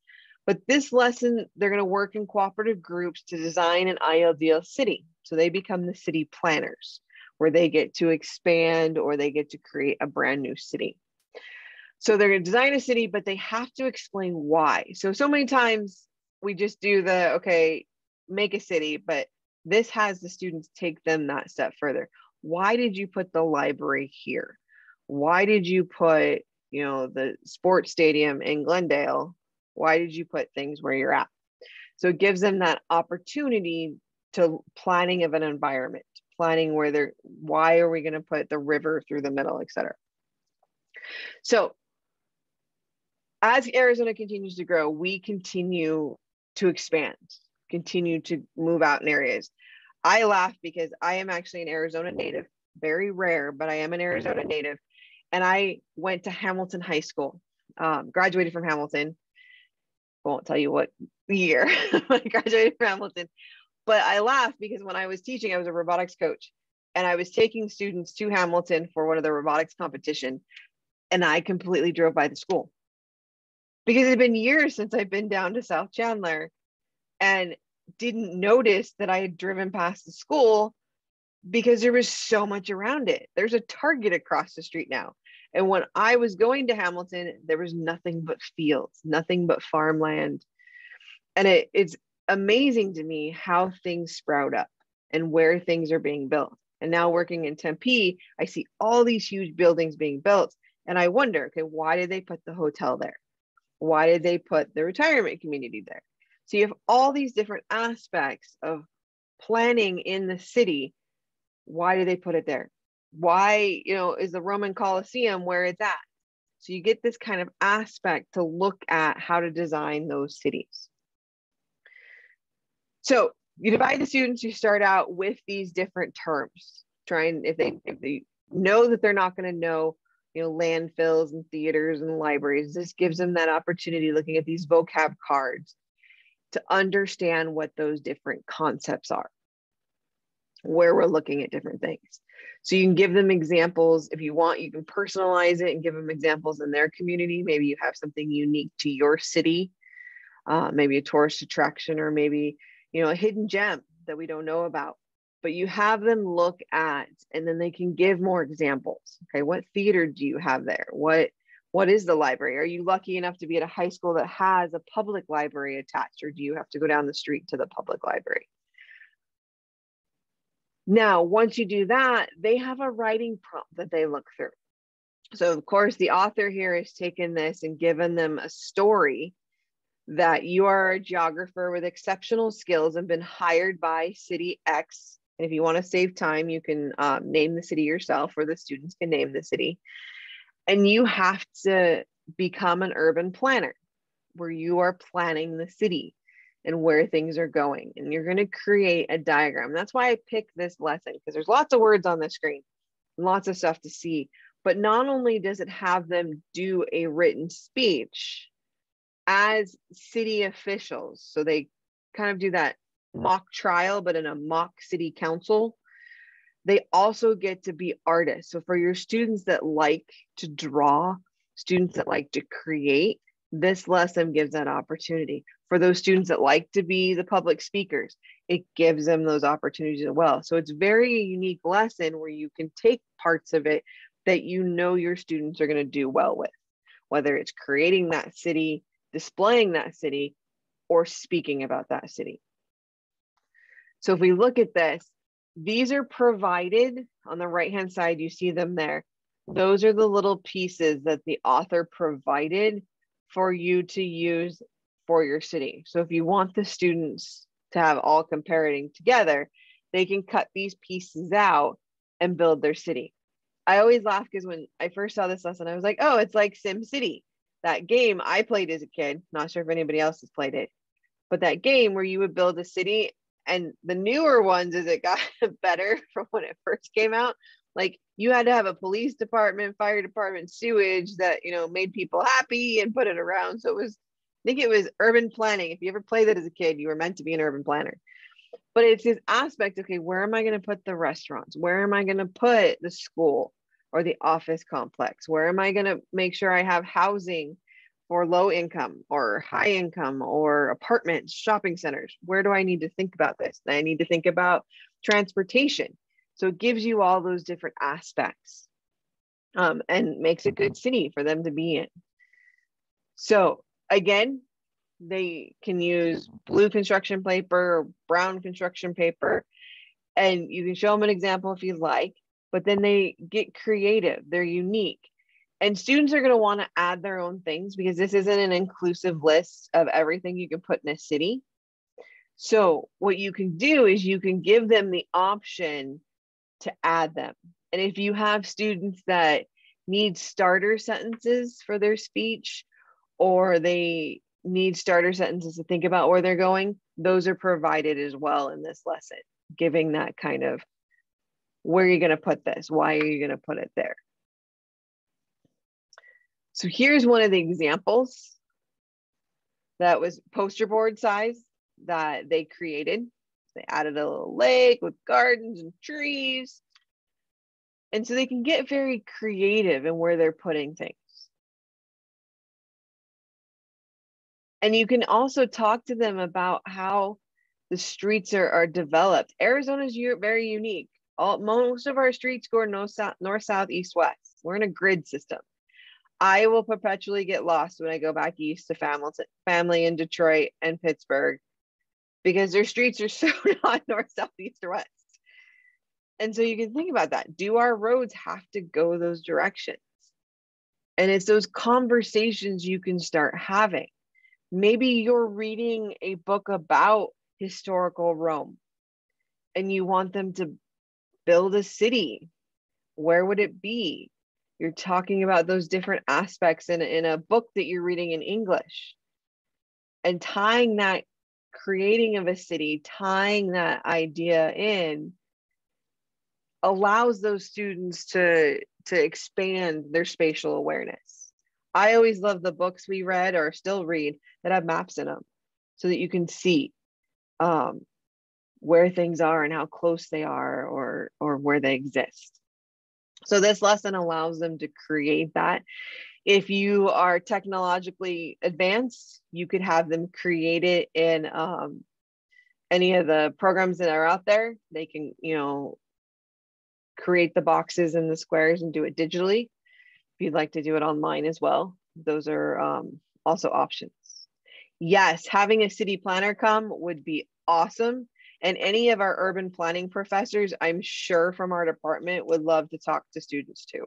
Speaker 1: But this lesson, they're going to work in cooperative groups to design an ideal city. So they become the city planners, where they get to expand or they get to create a brand new city. So they're going to design a city, but they have to explain why. So many times we just do the, okay, make a city, but this has the students take them that step further. Why did you put the library here? Why did you put, the sports stadium in Glendale? Why did you put things where you're at? So it gives them that opportunity to planning of an environment, planning where why are we going to put the river through the middle, et cetera. So as Arizona continues to grow, we continue to expand, continue to move out in areas. I laugh because I am actually an Arizona native, very rare, but I am an Arizona native. And I went to Hamilton High School, graduated from Hamilton. I won't tell you what year I graduated from Hamilton, but I laugh because when I was teaching, I was a robotics coach and I was taking students to Hamilton for one of the robotics competition. And I completely drove by the school because it had been years since I've been down to South Chandler and didn't notice that I had driven past the school because there was so much around it. There's a Target across the street now. And when I was going to Hamilton, there was nothing but fields, nothing but farmland. And it's amazing to me how things sprout up and where things are being built. And now working in Tempe, I see all these huge buildings being built. And I wonder, okay, why did they put the hotel there? Why did they put the retirement community there? So you have all these different aspects of planning in the city. Why did they put it there? Why, is the Roman Colosseum where it's at? So you get this kind of aspect to look at how to design those cities. So you divide the students, you start out with these different terms, trying, if they know that they're not going to know, landfills and theaters and libraries, this gives them that opportunity looking at these vocab cards to understand what those different concepts are, where we're looking at different things. So you can give them examples. If you want, you can personalize it and give them examples in their community. Maybe you have something unique to your city, maybe a tourist attraction, or maybe, a hidden gem that we don't know about. But you have them look at, and then they can give more examples. Okay, what theater do you have there? What is the library? Are you lucky enough to be at a high school that has a public library attached, or do you have to go down the street to the public library? Now, once you do that, they have a writing prompt that they look through. So of course, the author here has taken this and given them a story that you are a geographer with exceptional skills and been hired by City X. And if you want to save time, you can name the city yourself, or the students can name the city. And you have to become an urban planner where you are planning the city and where things are going. And you're going to create a diagram. That's why I picked this lesson, because there's lots of words on the screen, lots of stuff to see. But not only does it have them do a written speech as city officials, so they kind of do that mock trial, but in a mock city council, they also get to be artists. So for your students that like to draw, students that like to create, this lesson gives that opportunity. For those students that like to be the public speakers, it gives them those opportunities as well. So it's very unique lesson where you can take parts of it that you know your students are going to do well with, whether it's creating that city, displaying that city, or speaking about that city. So if we look at this, these are provided on the right-hand side, you see them there. Those are the little pieces that the author provided for you to use for your city. So if you want the students to have all comparing together, they can cut these pieces out and build their city. I always laugh because when I first saw this lesson, I was like, oh, it's like SimCity, that game I played as a kid. Not sure if anybody else has played it, but that game where you would build a city. And the newer ones, as it got better from when it first came out, like you had to have a police department, fire department, sewage that, you know, made people happy and put it around. So it was, I think it was urban planning. If you ever played that as a kid, you were meant to be an urban planner. But it's this aspect, okay, where am I going to put the restaurants? Where am I going to put the school or the office complex? Where am I going to make sure I have housing for low income or high income or apartments, shopping centers? Where do I need to think about this? I need to think about transportation. So it gives you all those different aspects and makes a good city for them to be in. So again, they can use blue construction paper or brown construction paper, and you can show them an example if you like, but then they get creative, they're unique. And students are going to want to add their own things because this isn't an inclusive list of everything you can put in a city. So what you can do is you can give them the option to add them. And if you have students that need starter sentences for their speech, or they need starter sentences to think about where they're going, those are provided as well in this lesson, giving that kind of, where are you going to put this? Why are you going to put it there? So here's one of the examples that was poster board size that they created. They added a little lake with gardens and trees. And so they can get very creative in where they're putting things. And you can also talk to them about how the streets are developed. Arizona is very unique. Most of our streets go north, south, east, west. We're in a grid system. I will perpetually get lost when I go back east to family in Detroit and Pittsburgh because their streets are so not north, south, east, or west. And so you can think about that. Do our roads have to go those directions? And it's those conversations you can start having. Maybe you're reading a book about historical Rome and you want them to build a city. Where would it be? You're talking about those different aspects in a book that you're reading in English, and tying that creating of a city, tying that idea in allows those students to expand their spatial awareness. I always love the books we read or still read that have maps in them so that you can see where things are and how close they are or where they exist. So this lesson allows them to create that. If you are technologically advanced, you could have them create it in any of the programs that are out there. They can, create the boxes and the squares and do it digitally. If you'd like to do it online as well, those are also options. Yes, having a city planner come would be awesome. And any of our urban planning professors, I'm sure from our department, would love to talk to students too.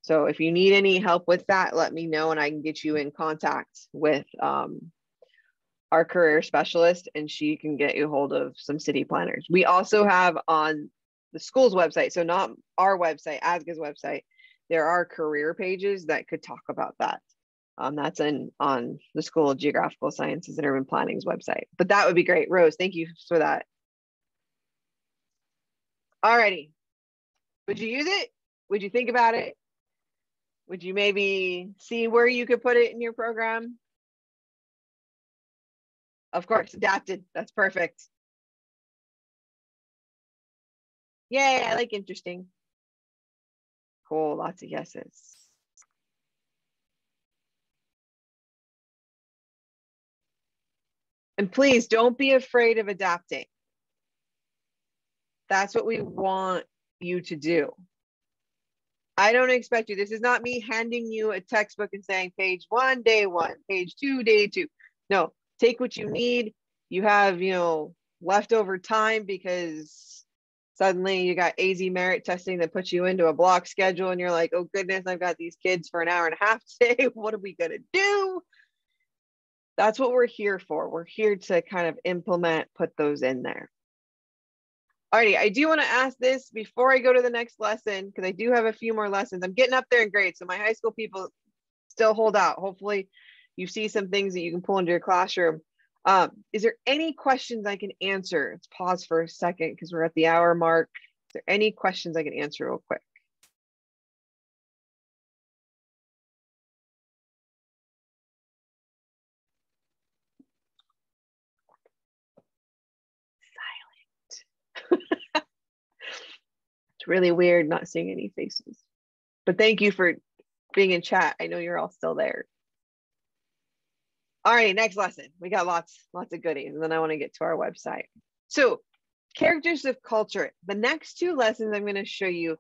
Speaker 1: So if you need any help with that, let me know and I can get you in contact with our career specialist and she can get you a hold of some city planners. We also have on the school's website, so not our website, ASGA's website, there are career pages that could talk about that. That's on the School of Geographical Sciences and Urban Planning's website. But that would be great. Rose, thank you for that. Alrighty. Would you use it? Would you think about it? Would you maybe see where you could put it in your program? Of course, adapted. That's perfect. Yay, I like interesting. Cool, lots of yeses. And please don't be afraid of adapting. That's what we want you to do. I don't expect you. This is not me handing you a textbook and saying page 1, day 1, page 2, day 2. No, take what you need. You have, leftover time because suddenly you got AZ merit testing that puts you into a block schedule and you're like, oh goodness, I've got these kids for an hour and a half today. What are we gonna do? That's what we're here for. We're here to kind of implement, put those in there. Alrighty, I do want to ask this before I go to the next lesson, because I do have a few more lessons. I'm getting up there in grades, so my high school people still hold out. Hopefully you see some things that you can pull into your classroom. Is there any questions I can answer? Let's pause for a second because we're at the hour mark. Is there any questions I can answer real quick? Silent. It's really weird not seeing any faces. But thank you for being in chat. I know you're all still there. All right, next lesson. We got lots of goodies, and then I want to get to our website. So, characters of culture. The next 2 lessons I'm going to show you,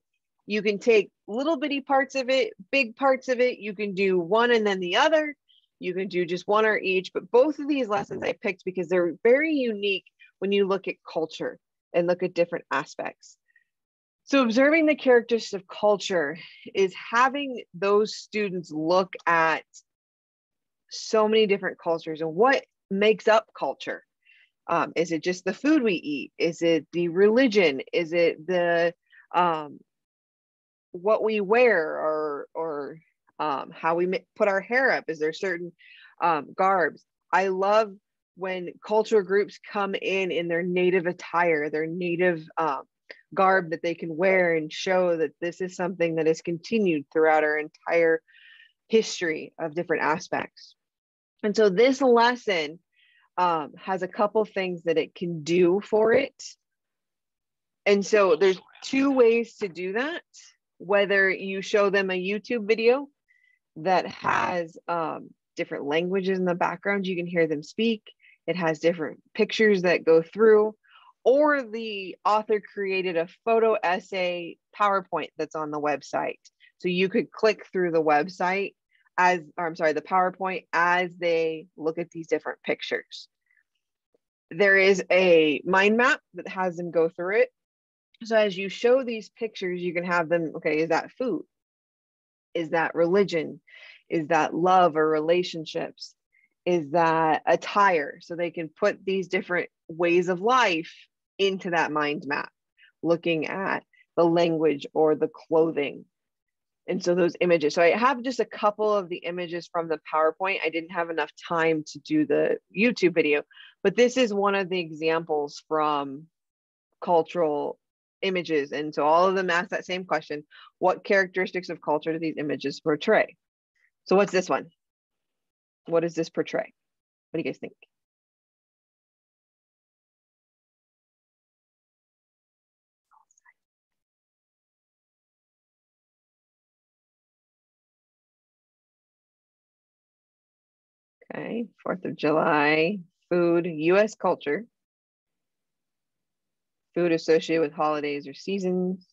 Speaker 1: you can take little bitty parts of it, big parts of it. You can do one and then the other. You can do just one or each, but both of these lessons I picked because they're very unique when you look at culture and look at different aspects. So observing the characteristics of culture is having those students look at so many different cultures and what makes up culture. Is it just the food we eat? Is it the religion? Is it the what we wear or how we put our hair up? Is there certain garbs? I love when cultural groups come in their native attire, their native garb that they can wear and show that this is something that has continued throughout our entire history of different aspects. And so this lesson has a couple things that it can do for it. And so there's 2 ways to do that. Whether you show them a YouTube video that has different languages in the background, you can hear them speak. It has different pictures that go through, or the author created a photo essay PowerPoint that's on the website. So you could click through the website the PowerPoint as they look at these different pictures. There is a mind map that has them go through it. So as you show these pictures, you can have them, okay, is that food? Is that religion? Is that love or relationships? Is that attire? So they can put these different ways of life into that mind map, looking at the language or the clothing. And so those images, so I have just a couple of the images from the PowerPoint. I didn't have enough time to do the YouTube video, but this is one of the examples from cultural images. And so all of them ask that same question: what characteristics of culture do these images portray? So what's this one? What does this portray? What do you guys think? Okay, 4th of July, food, US culture, food associated with holidays or seasons,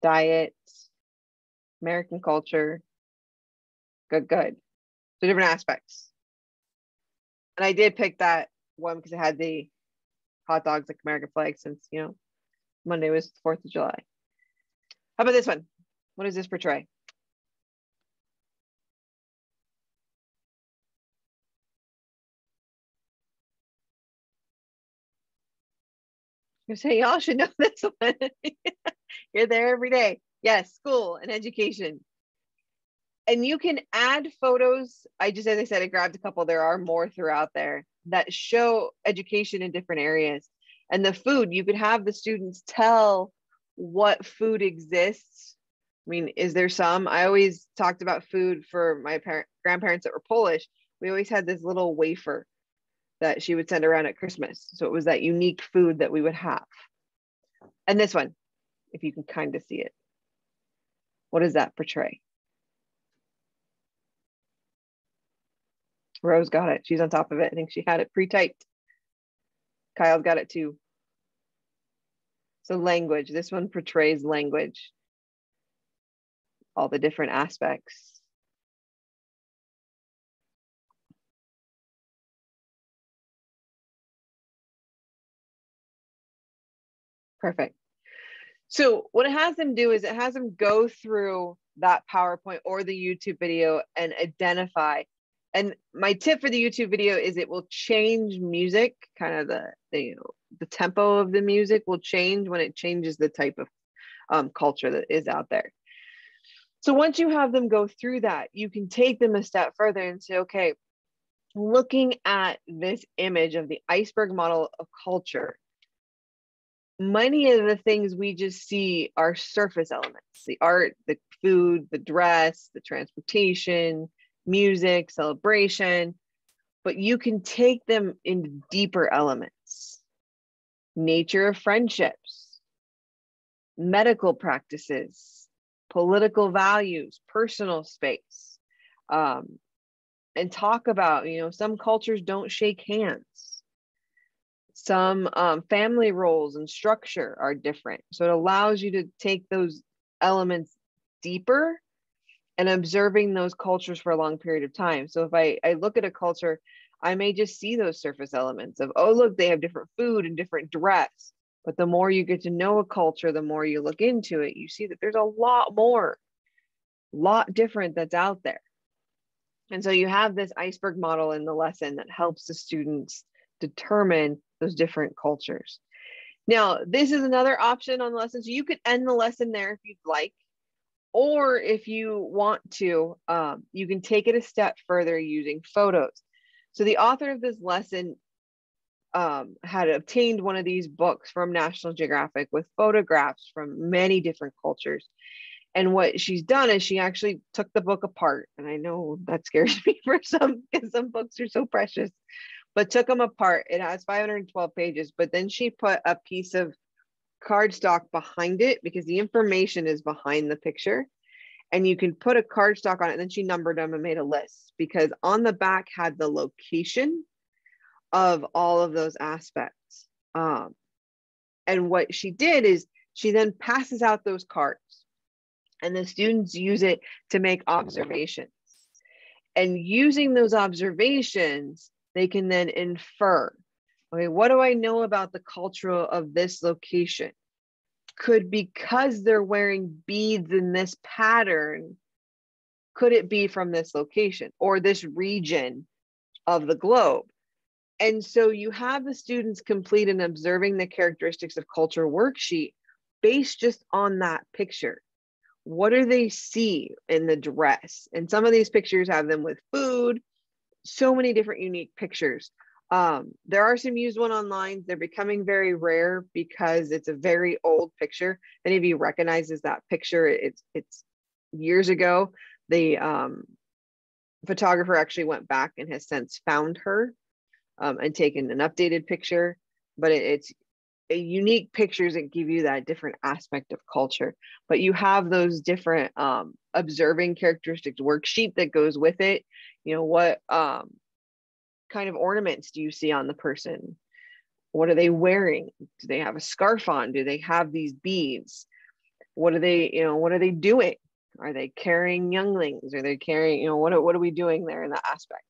Speaker 1: diet, American culture, good. So different aspects. And I did pick that one because it had the hot dogs like American flag, since, Monday was the 4th of July. How about this one? What does this portray? You say y'all should know this one. You're there every day. Yes, school and education. And you can add photos. As I said, I grabbed a couple. There are more throughout there that show education in different areas. And the food, you could have the students tell what food exists. I mean, is there some? I always talked about food for my grandparents that were Polish. We always had this little wafer that she would send around at Christmas. So it was that unique food that we would have. And this one, if you can kind of see it, what does that portray? Rose got it. She's on top of it. I think she had it pre-typed. Kyle's got it too. So language, this one portrays language, all the different aspects. Perfect. So what it has them do is it has them go through that PowerPoint or the YouTube video and identify. And my tip for the YouTube video is it will change music, kind of the tempo of the music will change when it changes the type of culture that is out there. So once you have them go through that, you can take them a step further and say, okay, looking at this image of the iceberg model of culture, many of the things we just see are surface elements: the art, the food, the dress, the transportation, music, celebration, but you can take them into deeper elements: nature of friendships, medical practices, political values, personal space, and talk about, some cultures don't shake hands. Some family roles and structure are different. So it allows you to take those elements deeper and observing those cultures for a long period of time. So if I look at a culture, I may just see those surface elements of, oh, look, they have different food and different dress. But the more you get to know a culture, the more you look into it, you see that there's a lot more, lot different that's out there. And so you have this iceberg model in the lesson that helps the students determine those different cultures. Now, this is another option on the lesson. So you could end the lesson there if you'd like, or if you want to, you can take it a step further using photos. So the author of this lesson had obtained one of these books from National Geographic with photographs from many different cultures. And what she's done is she actually took the book apart. And I know that scares me for some, because some books are so precious, but took them apart. It has 512 pages, but then she put a piece of cardstock behind it because the information is behind the picture. And you can put a cardstock on it. And then she numbered them and made a list, because on the back had the location of all of those aspects. And what she did is she then passes out those cards, and the students use it to make observations. And using those observations, they can then infer, okay, what do I know about the culture of this location? Could, because they're wearing beads in this pattern, could it be from this location or this region of the globe? And so you have the students complete an observing the characteristics of culture worksheet based just on that picture. What do they see in the dress? And some of these pictures have them with food, so many different unique pictures. There are some used one online. They're becoming very rare because it's a very old picture. If any of you recognizes that picture, it's years ago. The photographer actually went back and has since found her and taken an updated picture, but it's a unique pictures that give you that different aspect of culture. But you have those different observing characteristics worksheet that goes with it. What kind of ornaments do you see on the person? What are they wearing? Do they have a scarf on? Do they have these beads? What are they doing? Are they carrying younglings? Are they carrying, what are we doing there in that aspect?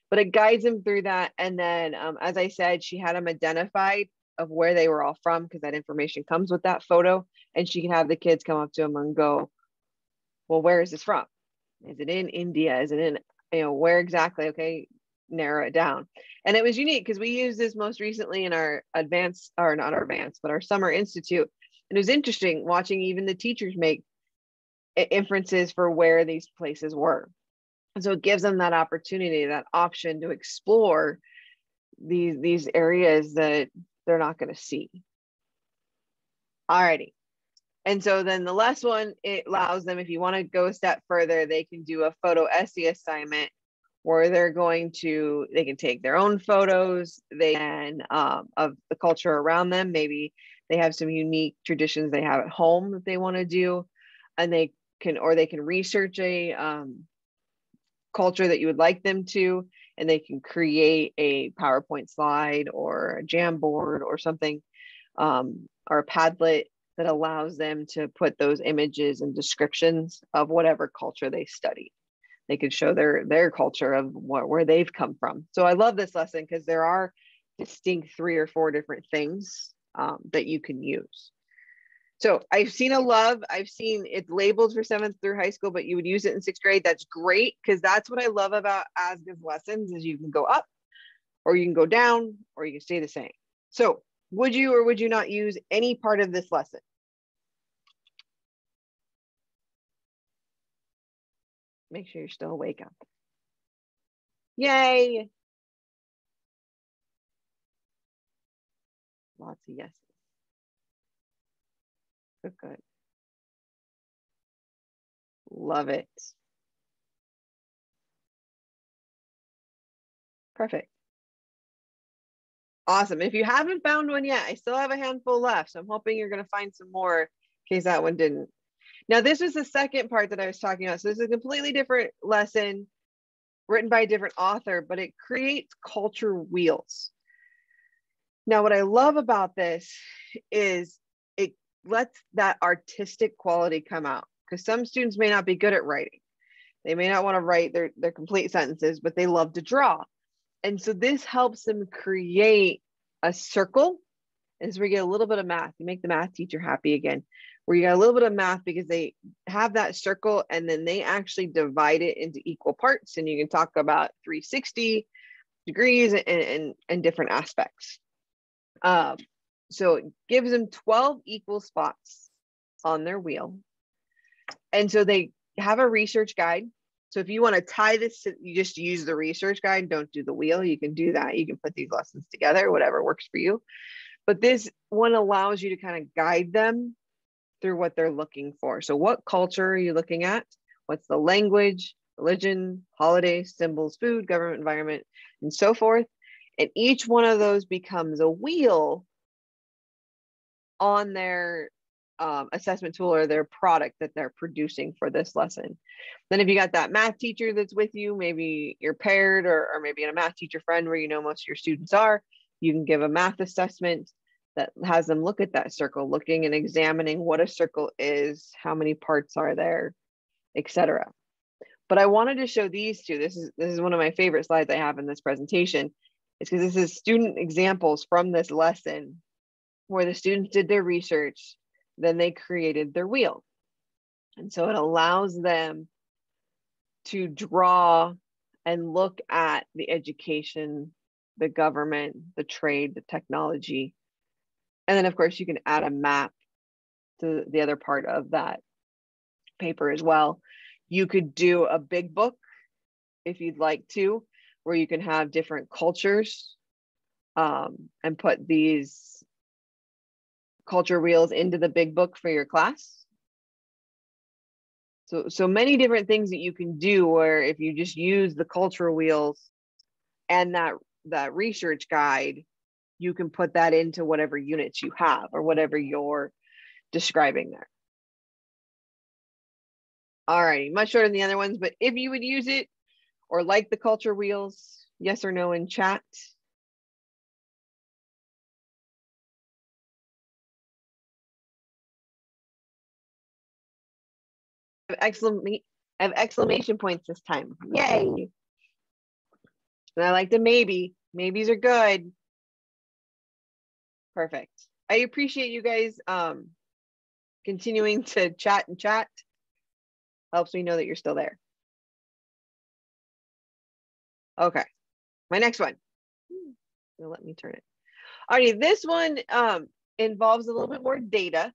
Speaker 1: But it guides them through that. And then, as I said, she had them identified of where they were all from, because that information comes with that photo, and she can have the kids come up to them and go, Well, where is this from? Is it in India? Is it in, where exactly? Okay, narrow it down. And it was unique because we used this most recently in our advanced, or not our advanced, but our summer institute. And it was interesting watching even the teachers make inferences for where these places were. And so it gives them that opportunity, that option to explore these areas that they're not going to see. Alrighty. And so then the last one, it allows them, if you want to go a step further, they can do a photo essay assignment where they can take their own photos, they can, of the culture around them. Maybe they have some unique traditions they have at home that they want to do, and they can research a culture that you would like them to, and they can create a PowerPoint slide or a Jamboard or something, or a Padlet that allows them to put those images and descriptions of whatever culture they study. They could show their culture of where they've come from. So I love this lesson because there are distinct 3 or 4 different things that you can use. So I've seen it's labeled for 7th through high school, but you would use it in 6th grade. That's great, because that's what I love about ASGA's lessons is you can go up, or you can go down, or you can stay the same. So would you or would you not use any part of this lesson? Make sure you're still awake out there. Yay. Lots of yeses. Good, good. Love it. Perfect. Awesome. If you haven't found one yet, I still have a handful left. So I'm hoping you're going to find some more in case that one didn't. Now, this was the second part that I was talking about. So this is a completely different lesson written by a different author, but it creates culture wheels. Now, what I love about this is it lets that artistic quality come out, because some students may not be good at writing. They may not want to write their complete sentences, but they love to draw. And so this helps them create a circle. And so we get a little bit of math. You make the math teacher happy again, where you got a little bit of math because they have that circle and then they actually divide it into equal parts. And you can talk about 360 degrees and different aspects. So it gives them 12 equal spots on their wheel. And so they have a research guide. So if you want to tie this, you just use the research guide, don't do the wheel. You can do that. You can put these lessons together, whatever works for you. But this one allows you to kind of guide them through what they're looking for. So what culture are you looking at? What's the language, religion, holidays, symbols, food, government, environment, and so forth. And each one of those becomes a wheel on their assessment tool or their product that they're producing for this lesson. Then if you got that math teacher that's with you, maybe you're paired or maybe in a math teacher friend where you know most of your students are, you can give a math assessment that has them look at that circle, looking and examining what a circle is, how many parts are there, etc. But I wanted to show these two. This is one of my favorite slides I have in this presentation. It's because this is student examples from this lesson where the students did their research, then they created their wheel. And so it allows them to draw and look at the education, the government, the trade, the technology. And then of course you can add a map to the other part of that paper as well. You could do a big book if you'd like to, where you can have different cultures and put these culture wheels into the big book for your class. So many different things that you can do, where if you just use the cultural wheels and that research guide, you can put that into whatever units you have or whatever you're describing there. All righty, much shorter than the other ones, but if you would use it or like the culture wheels, yes or no in chat. I have exclamation points this time. Yay. And I like the maybe. Maybes are good. Perfect. I appreciate you guys continuing to chat and chat. Helps me know that you're still there. Okay, my next one. Let me turn it. Alrighty, this one involves a little bit more data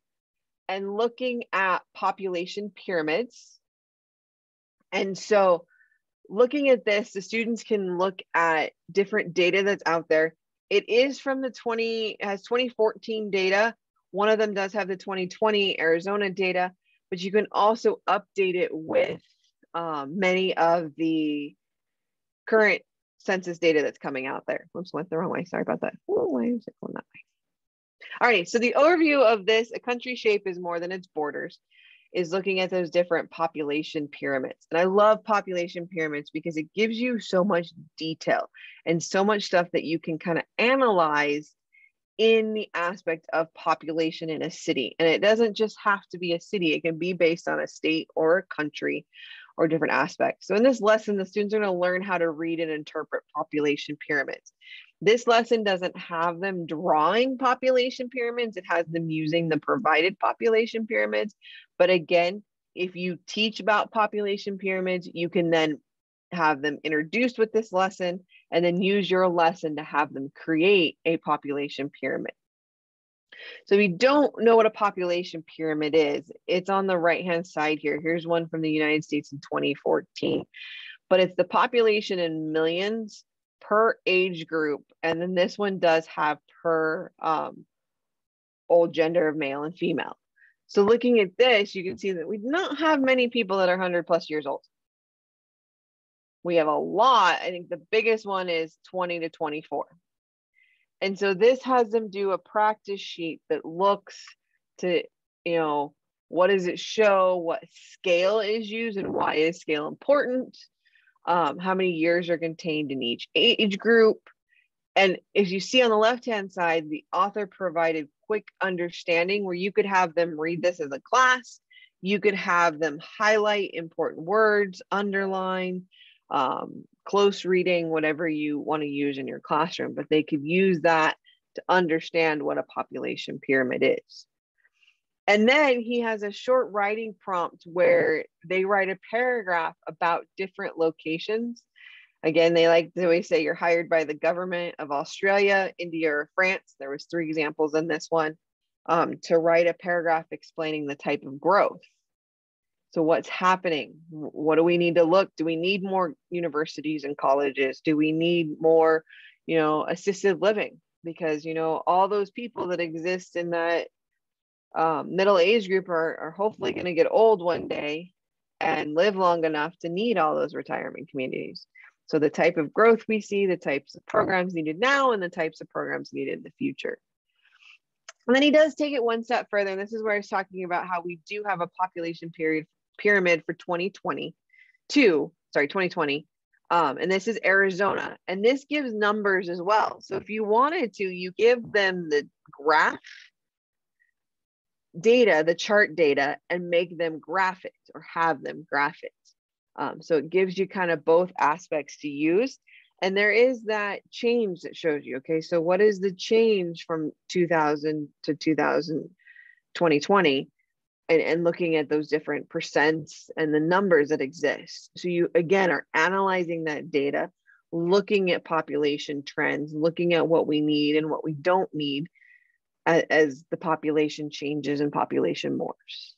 Speaker 1: and looking at population pyramids. And so looking at this, the students can look at different data that's out there. It is from the it has 2014 data. One of them does have the 2020 Arizona data, but you can also update it with many of the current census data that's coming out there. Whoops, went the wrong way. Sorry about that. Ooh, why is it going that way? All right, so the overview of this, a country shape is more than its borders, is looking at those different population pyramids. And I love population pyramids because it gives you so much detail and so much stuff that you can kind of analyze in the aspect of population in a city. And it doesn't just have to be a city, it can be based on a state or a country or different aspects. So in this lesson, the students are going to learn how to read and interpret population pyramids. This lesson doesn't have them drawing population pyramids, it has them using the provided population pyramids. But again, if you teach about population pyramids, you can then have them introduced with this lesson and then use your lesson to have them create a population pyramid. So if you don't know what a population pyramid is, it's on the right-hand side here. Here's one from the United States in 2014, but it's the population in millions per age group. And then this one does have per old gender of male and female. So looking at this, you can see that we do not have many people that are 100+ years old. We have a lot. I think the biggest one is 20 to 24. And so this has them do a practice sheet that looks to, what does it show, what scale is used and why is scale important, how many years are contained in each age group. And if you see on the left-hand side, the author provided quick understanding where you could have them read this as a class. You could have them highlight important words, underline, close reading, whatever you want to use in your classroom, but they could use that to understand what a population pyramid is. And then he has a short writing prompt where they write a paragraph about different locations. Again, they like to always say you're hired by the government of Australia, India, or France. There was 3 examples in this one, to write a paragraph explaining the type of growth. So what's happening? What do we need to look? Do we need more universities and colleges? Do we need more, assisted living? Because, all those people that exist in that middle age group are hopefully going to get old one day and live long enough to need all those retirement communities. So the type of growth we see, the types of programs needed now, and the types of programs needed in the future. And then he does take it one step further. And this is where I was talking about how we do have a population pyramid for 2020. And this is Arizona. And this gives numbers as well. So if you wanted to, you give them the graph data, the chart data, and make them graph it or have them graph it. So it gives you kind of both aspects to use. And there is that change that shows you, okay, so what is the change from 2000 to 2020? And looking at those different percents and the numbers that exist. So you, again, are analyzing that data, looking at population trends, looking at what we need and what we don't need as the population changes and population morphs.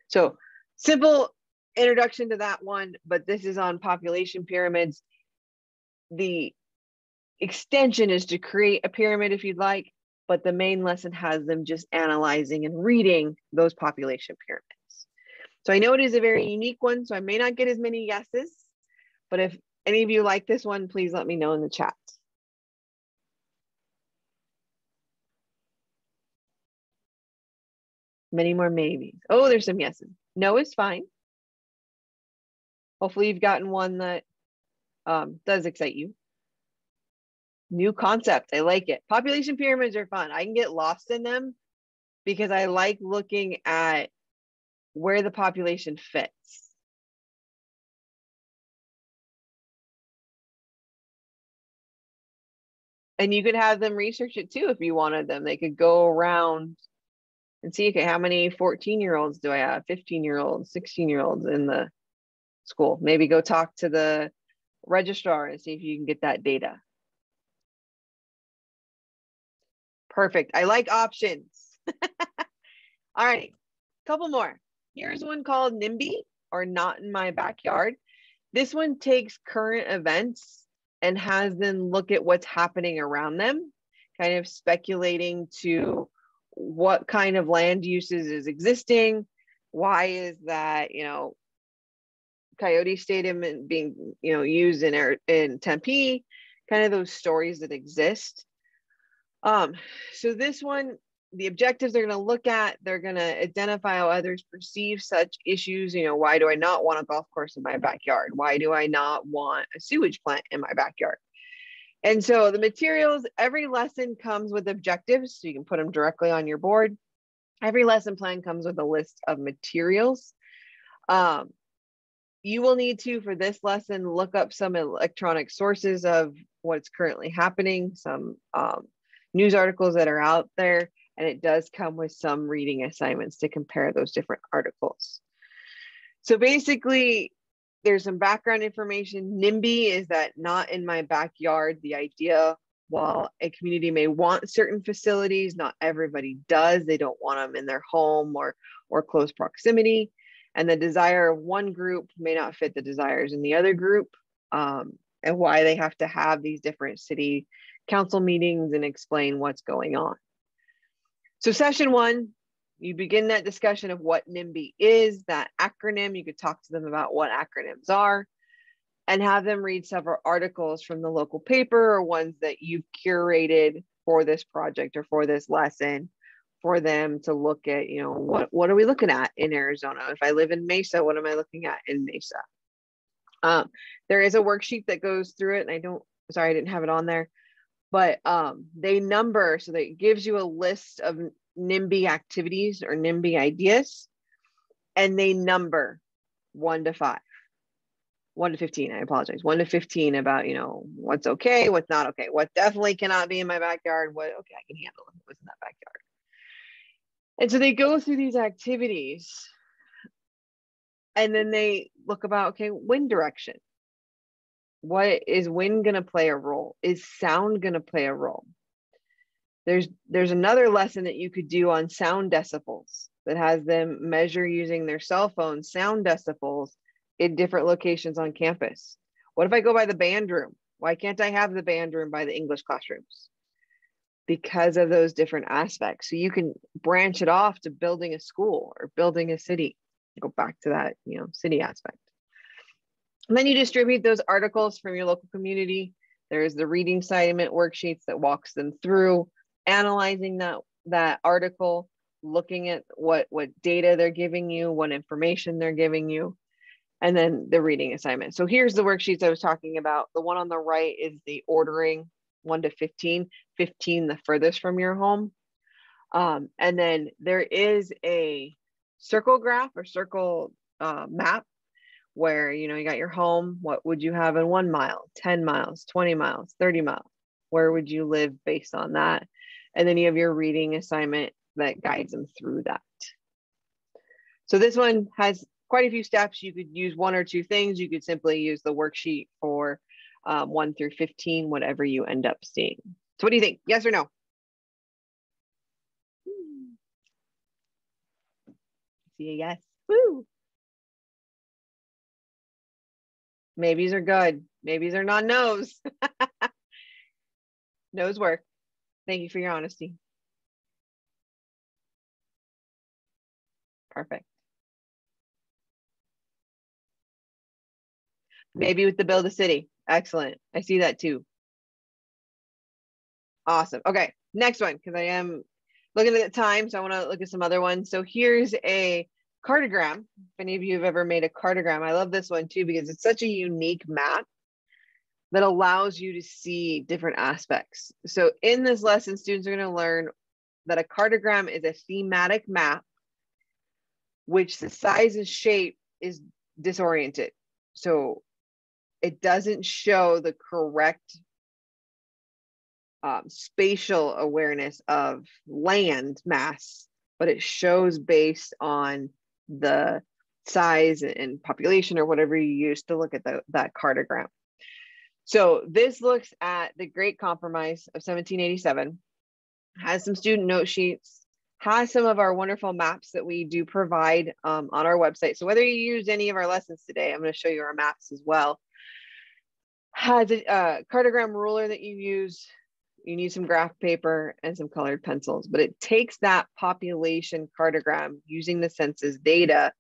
Speaker 1: So simple introduction to that one, but this is on population pyramids. The extension is to create a pyramid if you'd like, but the main lesson has them just analyzing and reading those population pyramids. So I know it is a very unique one, so I may not get as many yeses, but if any of you like this one, please let me know in the chat. Many more maybes. Oh, there's some yeses. No is fine. Hopefully you've gotten one that does excite you. New concept. I like it. Population pyramids are fun. I can get lost in them because I like looking at where the population fits. And you could have them research it too if you wanted them. They could go around and see, okay, how many 14-year-olds do I have, 15-year-olds, 16-year-olds in the school? Maybe go talk to the registrar and see if you can get that data. Perfect. I like options. All right, couple more. Here's one called NIMBY, or Not in My Backyard. This one takes current events and has them look at what's happening around them, kind of speculating to what kind of land uses is existing. Why is that, Coyote Stadium being, used in Tempe, kind of those stories that exist. So this one, the objectives they're going to look at, they're going to identify how others perceive such issues. Why do I not want a golf course in my backyard? Why do I not want a sewage plant in my backyard? And so the materials, every lesson comes with objectives, so you can put them directly on your board. Every lesson plan comes with a list of materials. You will need to, for this lesson, look up some electronic sources of what's currently happening, some news articles that are out there, and it does come with some reading assignments to compare those different articles. So basically, there's some background information. NIMBY is that not in my backyard. The idea, while a community may want certain facilities, not everybody does. They don't want them in their home or close proximity. And the desire of one group may not fit the desires in the other group, and why they have to have these different city council meetings and explain what's going on. So session one, you begin that discussion of what NIMBY is, that acronym. You could talk to them about what acronyms are and have them read several articles from the local paper or ones that you've curated for this project or for this lesson, for them to look at, what are we looking at in Arizona? If I live in Mesa, what am I looking at in Mesa? There is a worksheet that goes through it, and I didn't have it on there, but they number, so that it gives you a list of NIMBY activities or NIMBY ideas, and they number 1 to 5. 1 to 15, I apologize. 1 to 15 about, what's okay, what's not okay, what definitely cannot be in my backyard, what, okay, I can handle it, what's in that backyard. And so they go through these activities, and then they look about, okay, wind direction. What is wind going to play a role? Is sound going to play a role? There's another lesson that you could do on sound decibels that has them measure using their cell phone sound decibels in different locations on campus. What if I go by the band room? Why can't I have the band room by the English classrooms? Because of those different aspects. So you can branch it off to building a school or building a city. Go back to that, city aspect. And then you distribute those articles from your local community. There's the reading assignment worksheets that walks them through analyzing that article, looking at what data they're giving you, what information they're giving you, and then the reading assignment. So here's the worksheets I was talking about. The one on the right is the ordering 1 to 15, 15 the furthest from your home. And then there is a circle graph or circle map where, you got your home. What would you have in 1 mile, 10 miles, 20 miles, 30 miles? Where would you live based on that? And then you have your reading assignment that guides them through that. So this one has quite a few steps. You could use 1 or 2 things. You could simply use the worksheet for 1 through 15, whatever you end up seeing. So what do you think? Yes or no? See a yes. Woo. Maybes are good. Maybes are not no's. No's work. Thank you for your honesty. Perfect. Maybe with the build a city. Excellent. I see that too. Awesome. Okay, next one, because I am looking at the time, so I want to look at some other ones. So here's a cartogram. If any of you have ever made a cartogram, I love this one too, because it's such a unique map that allows you to see different aspects. So in this lesson, students are going to learn that a cartogram is a thematic map which the size and shape is disoriented. So it doesn't show the correct spatial awareness of land mass but it shows based on the size and population or whatever you use to look at that cartogram. So this looks at the Great Compromise of 1787, has some student note sheets, has some of our wonderful maps that we do provide on our website. So whether you use any of our lessons today, I'm going to show you our maps as well. Has a cartogram ruler that you use. You need some graph paper and some colored pencils, but it takes that population cartogram using the census data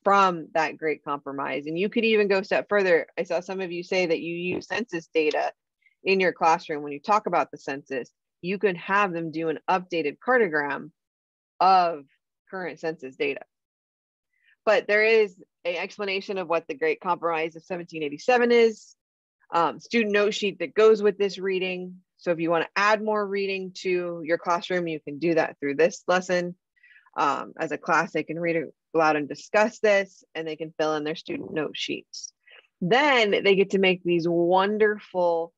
Speaker 1: from that Great Compromise. And you could even go a step further. I saw some of you say that you use census data in your classroom when you talk about the census. You could have them do an updated cartogram of current census data. But there is an explanation of what the Great Compromise of 1787 is, student note sheet that goes with this reading. So if you want to add more reading to your classroom, you can do that through this lesson. As a class, they can read it aloud and discuss this, and they can fill in their student note sheets. Then they get to make these wonderful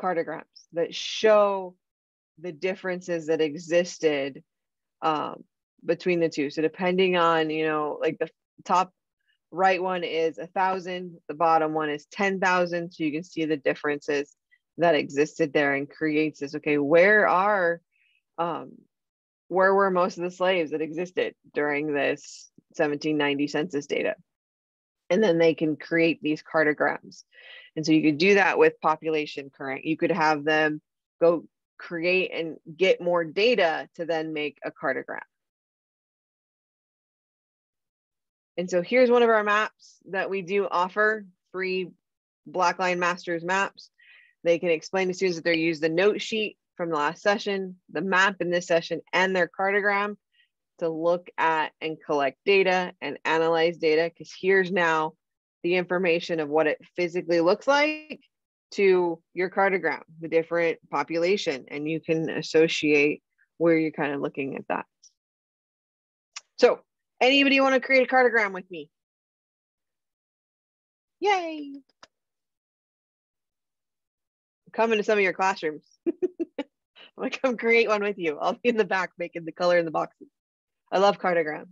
Speaker 1: cartograms that show the differences that existed between the two. So depending on, like the top right one is 1,000, the bottom one is 10,000. So you can see the differences that existed there, and creates this, okay, where were most of the slaves that existed during this 1790 census data? And then they can create these cartograms. And so you could do that with population current. You could have them go create and get more data to then make a cartogram. And so here's one of our maps that we do offer, free Blackline Masters maps. They can explain to students that they use the note sheet from the last session, the map in this session, and their cartogram to look at and collect data and analyze data, because here's now the information of what it physically looks like to your cartogram, the different population, and you can associate where you're kind of looking at that. So anybody want to create a cartogram with me? Yay! Come into some of your classrooms. I'm gonna come create one with you. I'll be in the back making the color in the boxes. I love cartograms.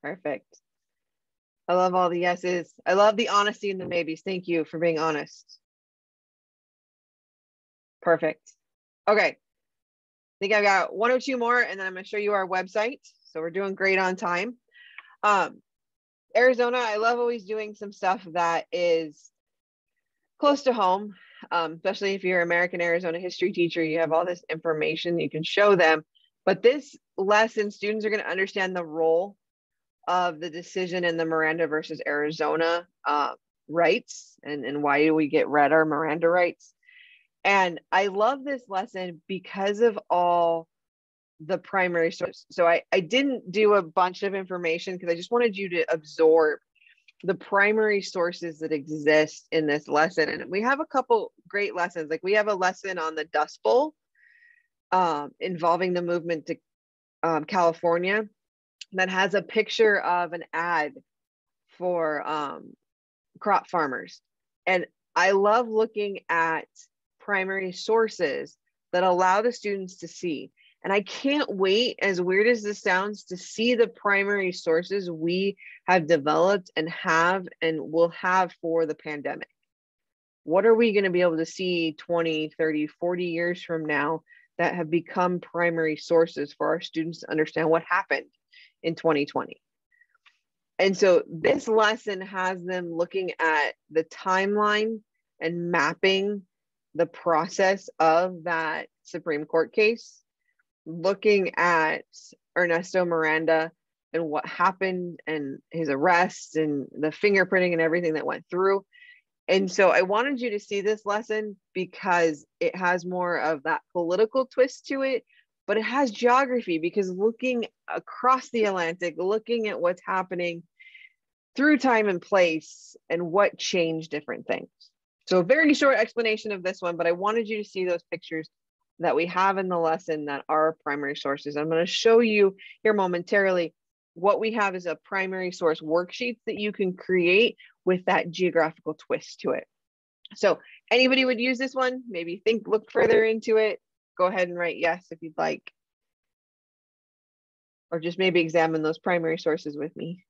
Speaker 1: Perfect. I love all the yeses. I love the honesty and the maybes. Thank you for being honest. Perfect. Okay. I think I've got one or two more, and then I'm going to show you our website. So we're doing great on time. Arizona, I love always doing some stuff that is close to home, especially if you're an American Arizona history teacher, you have all this information you can show them. But this lesson, students are going to understand the role of the decision in the Miranda versus Arizona rights, and why do we get read our Miranda rights. And I love this lesson because of all the primary sources. So I didn't do a bunch of information because I just wanted you to absorb the primary sources that exist in this lesson. And we have a couple great lessons. Like we have a lesson on the Dust Bowl involving the movement to California that has a picture of an ad for crop farmers. And I love looking at primary sources that allow the students to see. And I can't wait, as weird as this sounds, to see the primary sources we have developed and will have for the pandemic. What are we going to be able to see 20, 30, 40 years from now that have become primary sources for our students to understand what happened in 2020? And so this lesson has them looking at the timeline and mapping the process of that Supreme Court case, looking at Ernesto Miranda and what happened and his arrest and the fingerprinting and everything that went through. And so I wanted you to see this lesson because it has more of that political twist to it, but it has geography, because looking across the Atlantic, looking at what's happening through time and place and what changed different things. So a very short explanation of this one, but I wanted you to see those pictures that we have in the lesson that are primary sources. I'm going to show you here momentarily what we have is a primary source worksheets that you can create with that geographical twist to it. So anybody would use this one, maybe look further into it. Go ahead and write yes if you'd like. Or just maybe examine those primary sources with me.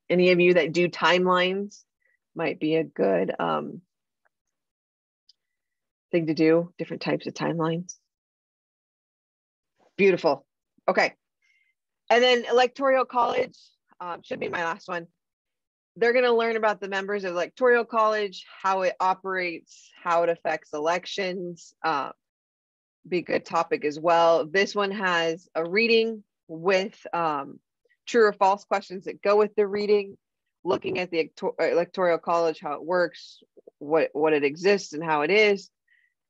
Speaker 1: Any of you that do timelines might be a good thing to do, different types of timelines. Beautiful. Okay. And then Electoral College should be my last one. They're going to learn about the members of Electoral College, how it operates, how it affects elections. Be a good topic as well. This one has a reading with true or false questions that go with the reading, looking at the Electoral College, how it works, what it exists and how it is.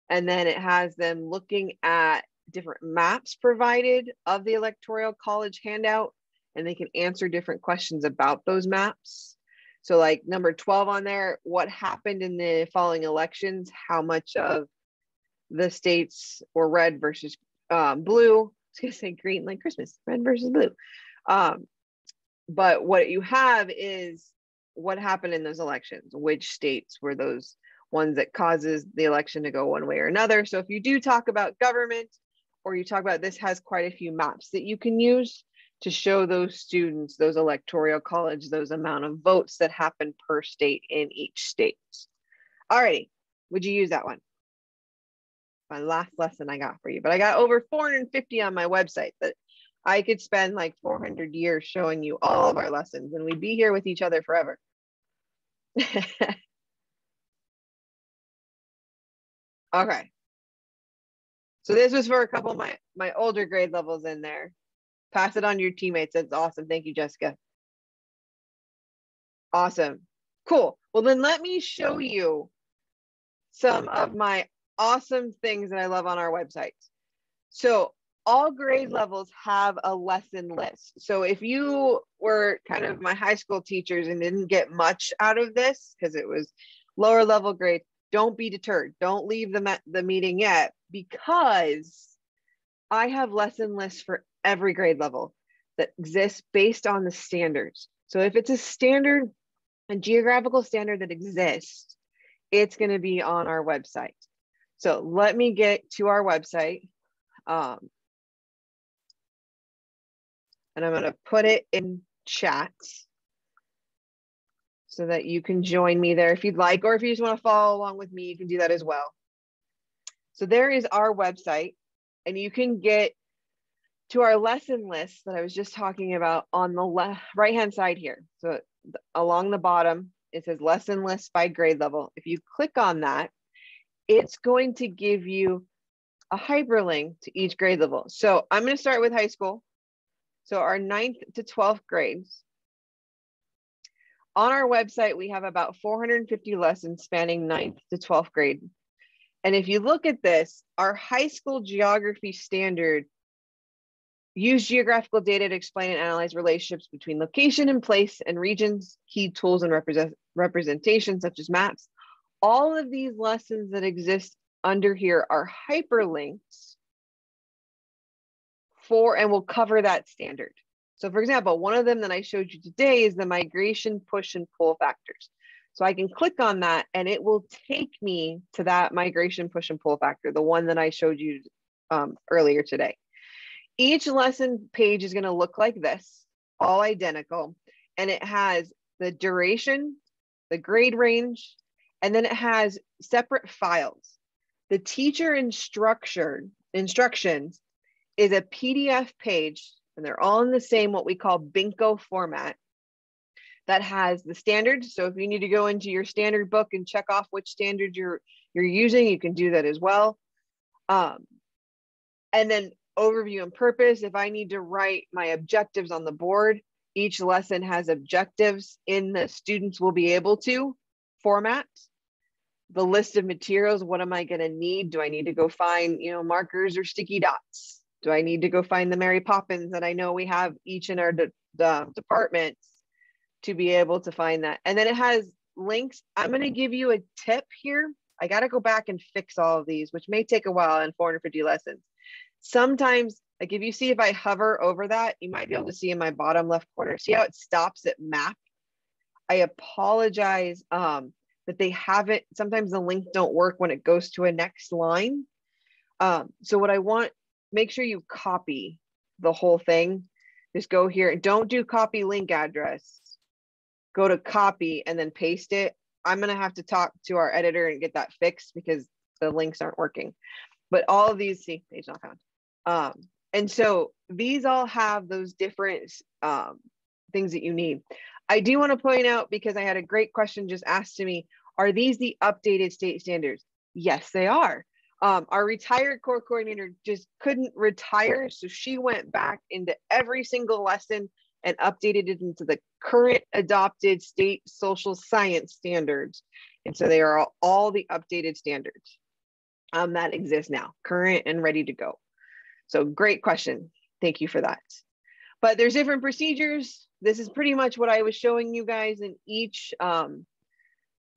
Speaker 1: And then it has them looking at different maps provided of the Electoral College handout, and they can answer different questions about those maps. So like number 12 on there, what happened in the following elections, how much of the states were red versus blue. I was gonna say green like Christmas, red versus blue. But what you have is what happened in those elections, which states were those ones that causes the election to go one way or another. So if you do talk about government, or you talk about, this has quite a few maps that you can use to show those students, those Electoral College, those amount of votes that happen per state in each state. Alrighty, would you use that one? My last lesson I got for you, but I got over 450 on my website that I could spend like 400 years showing you all of our lessons, and we'd be here with each other forever. Okay. So this was for a couple of my older grade levels in there. Pass it on to your teammates. That's awesome. Thank you, Jessica. Awesome. Cool. Well, then let me show you some of my awesome things that I love on our website. So all grade levels have a lesson list. So if you were kind of my high school teachers and didn't get much out of this because it was lower level grade, don't be deterred. Don't leave the meeting yet, because I have lesson lists for every grade level that exists based on the standards. So if it's a standard, a geographical standard that exists, it's going to be on our website. So let me get to our website. And I'm going to put it in chat so that you can join me there if you'd like, or if you just want to follow along with me, you can do that as well. So there is our website, and you can get to our lesson list that I was just talking about on the right-hand side here. So along the bottom, it says lesson list by grade level. If you click on that, it's going to give you a hyperlink to each grade level. So I'm going to start with high school. So our 9th to 12th grades. On our website, we have about 450 lessons spanning 9th to 12th grade. And if you look at this, our high school geography standard use geographical data to explain and analyze relationships between location and place and regions, key tools and representation such as maps. All of these lessons that exist under here are hyperlinks for, and will cover that standard. So for example, one of them that I showed you today is the migration push and pull factors. So I can click on that and it will take me to that migration push and pull factor, the one that I showed you earlier today. Each lesson page is going to look like this, all identical, and it has the duration, the grade range, and then it has separate files. The teacher instructions is a PDF page, and they're all in the same, what we call Binko format, that has the standards. So if you need to go into your standard book and check off which standard you're using, you can do that as well. And then overview and purpose. If I need to write my objectives on the board, each lesson has objectives in the students will be able to format. The list of materials, what am I going to need? Do I need to go find, markers or sticky dots? Do I need to go find the Mary Poppins that I know we have each in our departments to be able to find that? And then it has links. I'm going to give you a tip here. I got to go back and fix all of these, which may take a while in 450 lessons. Sometimes, like if you see, if I hover over that, you might be able to see in my bottom left corner, see how it stops at map I apologize that they haven't, sometimes the link don't work when it goes to a next line. So what I want, make sure you copy the whole thing. Just go here and don't do copy link address. Go to copy and then paste it. I'm gonna have to talk to our editor and get that fixed because the links aren't working. But all of these, see, page not found. And so these all have those different things that you need. I do want to point out, because I had a great question just asked to me, are these the updated state standards? Yes, they are. Our retired core coordinator just couldn't retire, so she went back into every single lesson and updated it into the current adopted state social science standards. And so they are all the updated standards that exist now, current and ready to go. So great question. Thank you for that. But there's different procedures. This is pretty much what I was showing you guys in each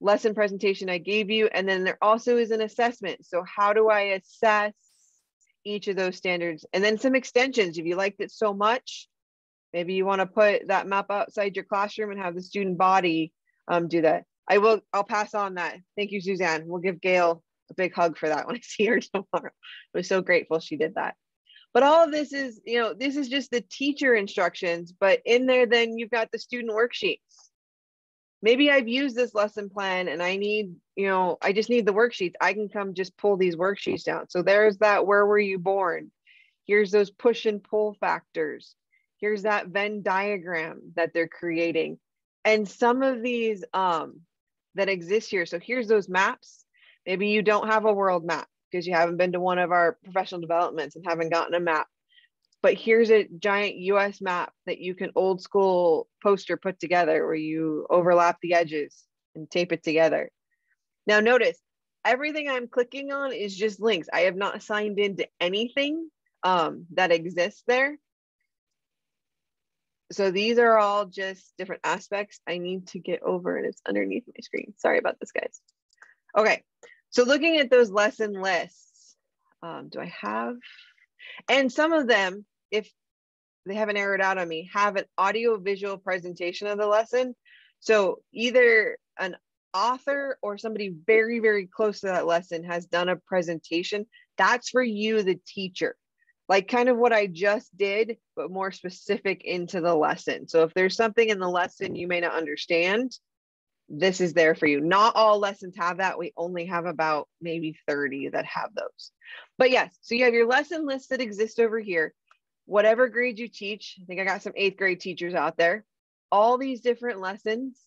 Speaker 1: lesson presentation I gave you. And then there also is an assessment. So how do I assess each of those standards? And then some extensions. If you liked it so much, maybe you want to put that map outside your classroom and have the student body do that. I'll pass on that. Thank you, Suzanne. We'll give Gail a big hug for that when I see her tomorrow. I was so grateful she did that. But all of this is, this is just the teacher instructions, but in there, then you've got the student worksheets. Maybe I've used this lesson plan and I need, I just need the worksheets. I can come just pull these worksheets down. So there's that, where were you born? Here's those push and pull factors. Here's that Venn diagram that they're creating. And some of these that exist here. So here's those maps. Maybe you don't have a world map because you haven't been to one of our professional developments and haven't gotten a map. But here's a giant US map that you can old school poster put together where you overlap the edges and tape it together. Now notice, everything I'm clicking on is just links. I have not signed into anything that exists there. So these are all just different aspects I need to get over, and it's underneath my screen. Sorry about this, guys. Okay, so looking at those lesson lists, do I have, and some of them, if they haven't errored out on me, have an audio visual presentation of the lesson. So either an author or somebody very, very close to that lesson has done a presentation. That's for you, the teacher. Like kind of what I just did, but more specific into the lesson. So if there's something in the lesson you may not understand, this is there for you. Not all lessons have that. We only have about maybe 30 that have those. But yes, so you have your lesson lists that exist over here. Whatever grade you teach, I think I got some 8th grade teachers out there, all these different lessons.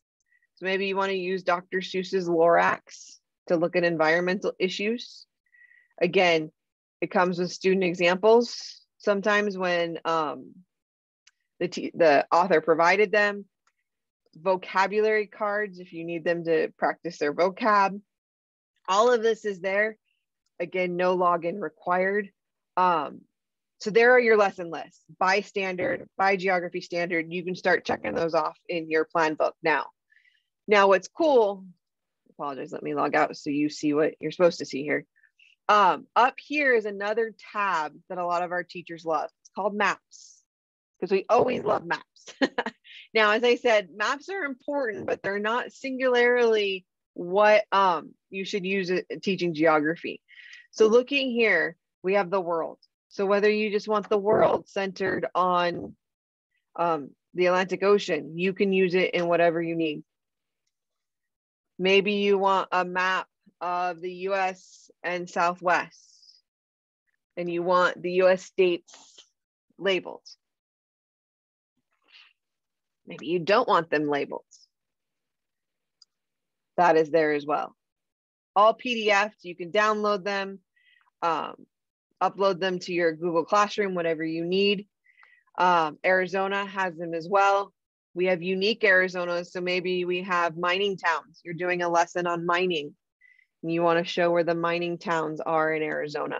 Speaker 1: So maybe you want to use Dr. Seuss's Lorax to look at environmental issues. Again, it comes with student examples. Sometimes when the author provided them, vocabulary cards if you need them to practice their vocab. All of this is there. Again, no login required. So there are your lesson lists by standard, by geography standard. You can start checking those off in your plan book now. Now what's cool, apologize, let me log out so you see what you're supposed to see here. Up here is another tab that a lot of our teachers love. It's called maps, because we always love maps. Now, as I said, maps are important, but they're not singularly what you should use teaching geography. So looking here, we have the world. So whether you just want the world centered on the Atlantic Ocean, you can use it in whatever you need. Maybe you want a map of the US and Southwest, and you want the US states labeled. Maybe you don't want them labeled. That is there as well. All PDFs, you can download them, upload them to your Google Classroom, whatever you need. Arizona has them as well. We have unique Arizonas, so maybe we have mining towns. You're doing a lesson on mining, and you want to show where the mining towns are in Arizona.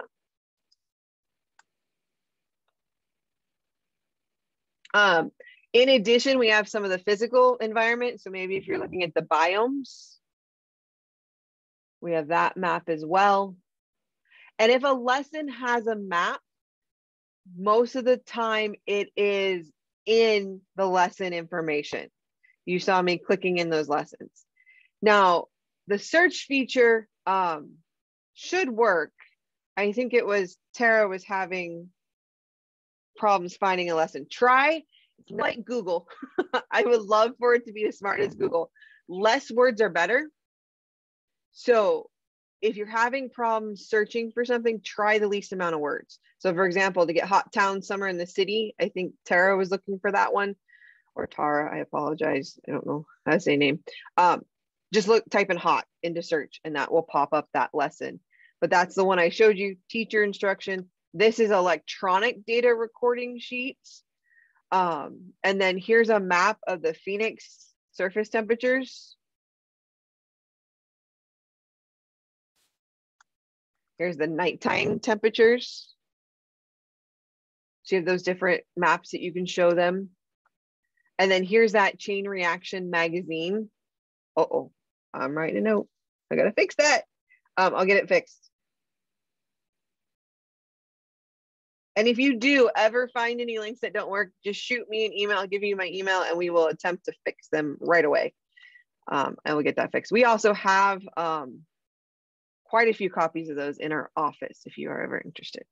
Speaker 1: In addition, we have some of the physical environment. So maybe if you're looking at the biomes, we have that map as well. And if a lesson has a map, most of the time it is in the lesson information. You saw me clicking in those lessons. Now, the search feature should work. I think it was Tara was having problems finding a lesson. Try, it's like Google. I would love for it to be as smart as Google. Less words are better. So if you're having problems searching for something, try the least amount of words. So for example, to get hot town summer in the city, I think Tara was looking for that one, or Tara, I apologize. I don't know how to say name. Just type in hot into search and that will pop up that lesson. But that's the one I showed you, teacher instruction. This is electronic data recording sheets. And then here's a map of the Phoenix surface temperatures. Here's the nighttime temperatures. So you have those different maps that you can show them. And then here's that chain reaction magazine. Uh-oh, I'm writing a note. I gotta fix that. I'll get it fixed. And if you do ever find any links that don't work, just shoot me an email. I'll give you my email and we will attempt to fix them right away. And we'll get that fixed. We also have quite a few copies of those in our office if you are ever interested.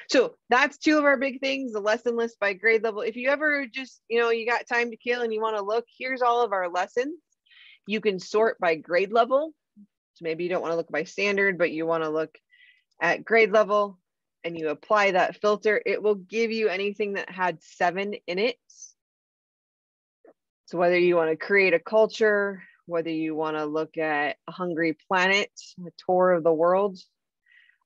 Speaker 1: So that's two of our big things, the lesson list by grade level. If you ever just, you got time to kill and you want to look, here's all of our lessons. You can sort by grade level. So maybe you don't want to look by standard, but you want to look at grade level and you apply that filter. It will give you anything that had 7 in it. So whether you want to create a culture, whether you want to look at a hungry planet, a tour of the world,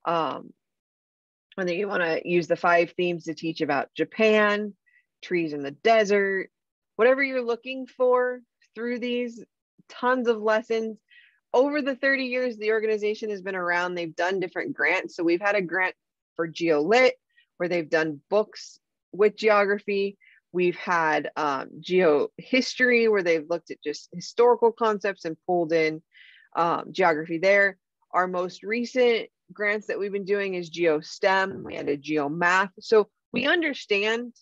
Speaker 1: whether you want to use the 5 themes to teach about Japan, trees in the desert, whatever you're looking for through these tons of lessons. Over the 30 years the organization has been around, they've done different grants. So we've had a grant for GeoLit where they've done books with geography. We've had geohistory where they've looked at just historical concepts and pulled in geography there. Our most recent grants that we've been doing is GeoSTEM. We had a GeoMath. So we understand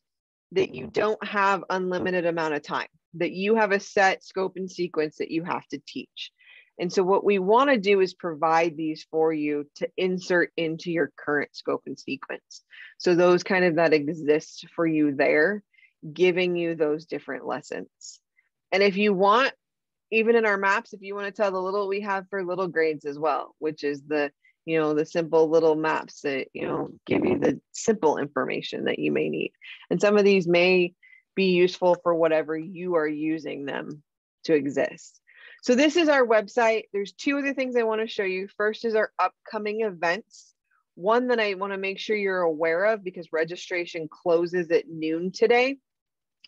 Speaker 1: that you don't have unlimited amount of time, that you have a set scope and sequence that you have to teach. And so what we want to do is provide these for you to insert into your current scope and sequence. So those kind of that exist for you there, giving you those different lessons. And if you want, even in our maps, if you want to tell the little, we have for little grades as well, which is the, the simple little maps that, give you the simple information that you may need. And some of these may be useful for whatever you are using them to exist. So this is our website. There's 2 other things I want to show you. First is our upcoming events. One that I want to make sure you're aware of because registration closes at noon today.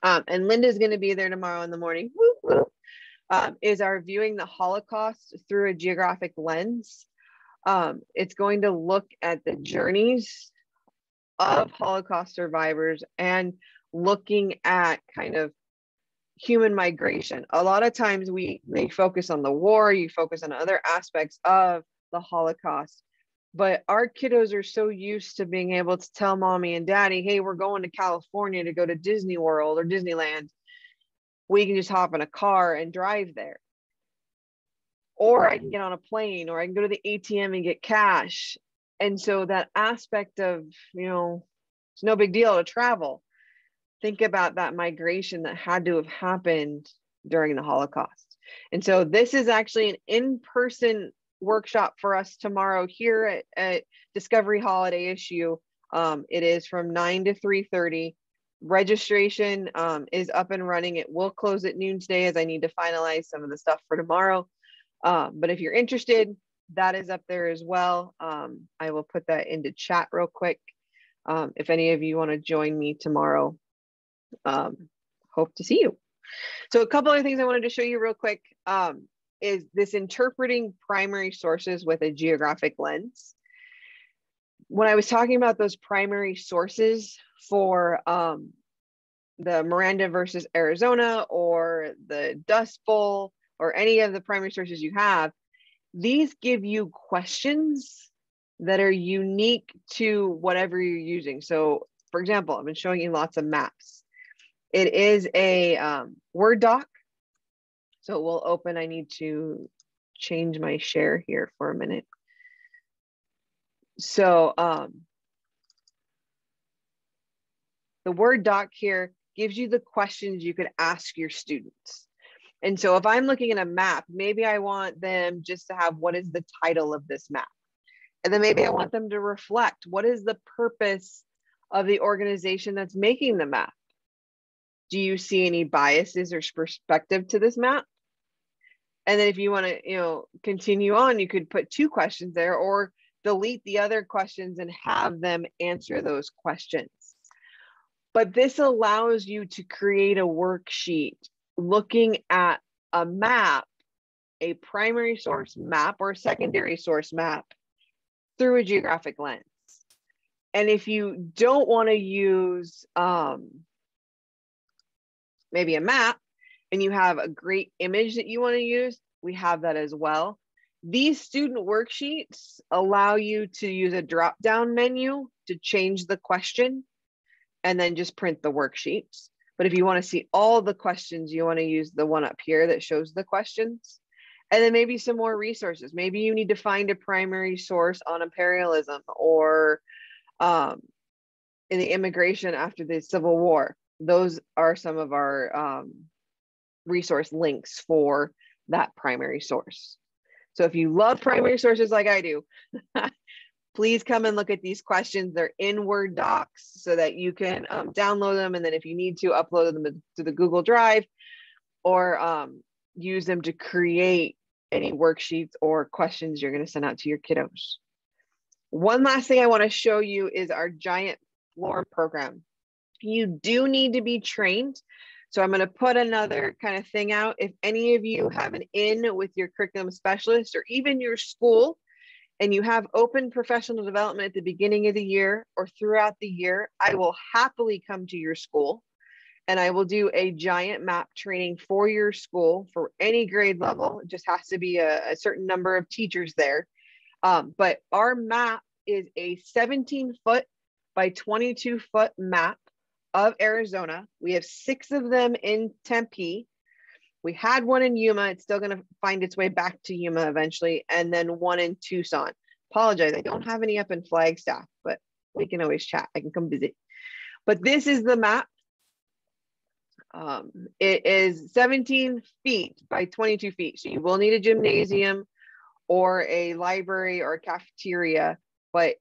Speaker 1: And Linda's going to be there tomorrow in the morning. Woo, woo. Is our Viewing the Holocaust Through a Geographic Lens. It's going to look at the journeys of Holocaust survivors and looking at kind of human migration. A lot of times they focus on the war, you focus on other aspects of the Holocaust, but our kiddos are so used to being able to tell mommy and daddy, hey, we're going to California to go to Disney World or Disneyland. We can just hop in a car and drive there. Or I can get on a plane, or I can go to the ATM and get cash. And so that aspect of, it's no big deal to travel. Think about that migration that had to have happened during the Holocaust. And so this is actually an in-person workshop for us tomorrow here at Discovery Holiday Issue. It is from 9 to 3:30. Registration is up and running. It will close at noon today as I need to finalize some of the stuff for tomorrow. But if you're interested, that is up there as well. I will put that into chat real quick. If any of you want to join me tomorrow, hope to see you. So a couple other things I wanted to show you real quick is this interpreting primary sources with a geographic lens. When I was talking about those primary sources for the Miranda versus Arizona or the Dust Bowl or any of the primary sources you have, these give you questions that are unique to whatever you're using. So for example, I've been showing you lots of maps. It is a Word doc So we'll open, I need to change my share here for a minute. So the Word doc here gives you the questions you could ask your students. And so if I'm looking at a map, maybe I want them just to have, what is the title of this map? And then maybe I want them to reflect, what is the purpose of the organization that's making the map? Do you see any biases or perspective to this map? And then if you want to, continue on, you could put 2 questions there or delete the other questions and have them answer those questions. But this allows you to create a worksheet looking at a map, a primary source map or secondary source map through a geographic lens. And if you don't want to use maybe a map and you have a great image that you want to use, we have that as well. These student worksheets allow you to use a drop-down menu to change the question and then just print the worksheets. But if you want to see all the questions, you want to use the one up here that shows the questions. And then maybe some more resources. Maybe you need to find a primary source on imperialism or in the immigration after the Civil War. Those are some of our resource links for that primary source. So if you love primary sources like I do, please come and look at these questions. They're in Word docs so that you can download them. And then if you need to, upload them to the Google Drive or use them to create any worksheets or questions you're going to send out to your kiddos. One last thing I want to show you is our Giant Floor program. You do need to be trained. So I'm going to put another kind of thing out. If any of you have an in with your curriculum specialist or even your school, and you have open professional development at the beginning of the year or throughout the year, I will happily come to your school and I will do a giant map training for your school for any grade level. It just has to be a certain number of teachers there. But our map is a 17-foot by 22-foot map of Arizona. We have 6 of them in Tempe. We had one in Yuma. It's still going to find its way back to Yuma eventually. And then one in Tucson. Apologize, I don't have any up in Flagstaff, but we can always chat. I can come visit. But this is the map. It is 17 feet by 22 feet. So you will need a gymnasium or a library or a cafeteria, but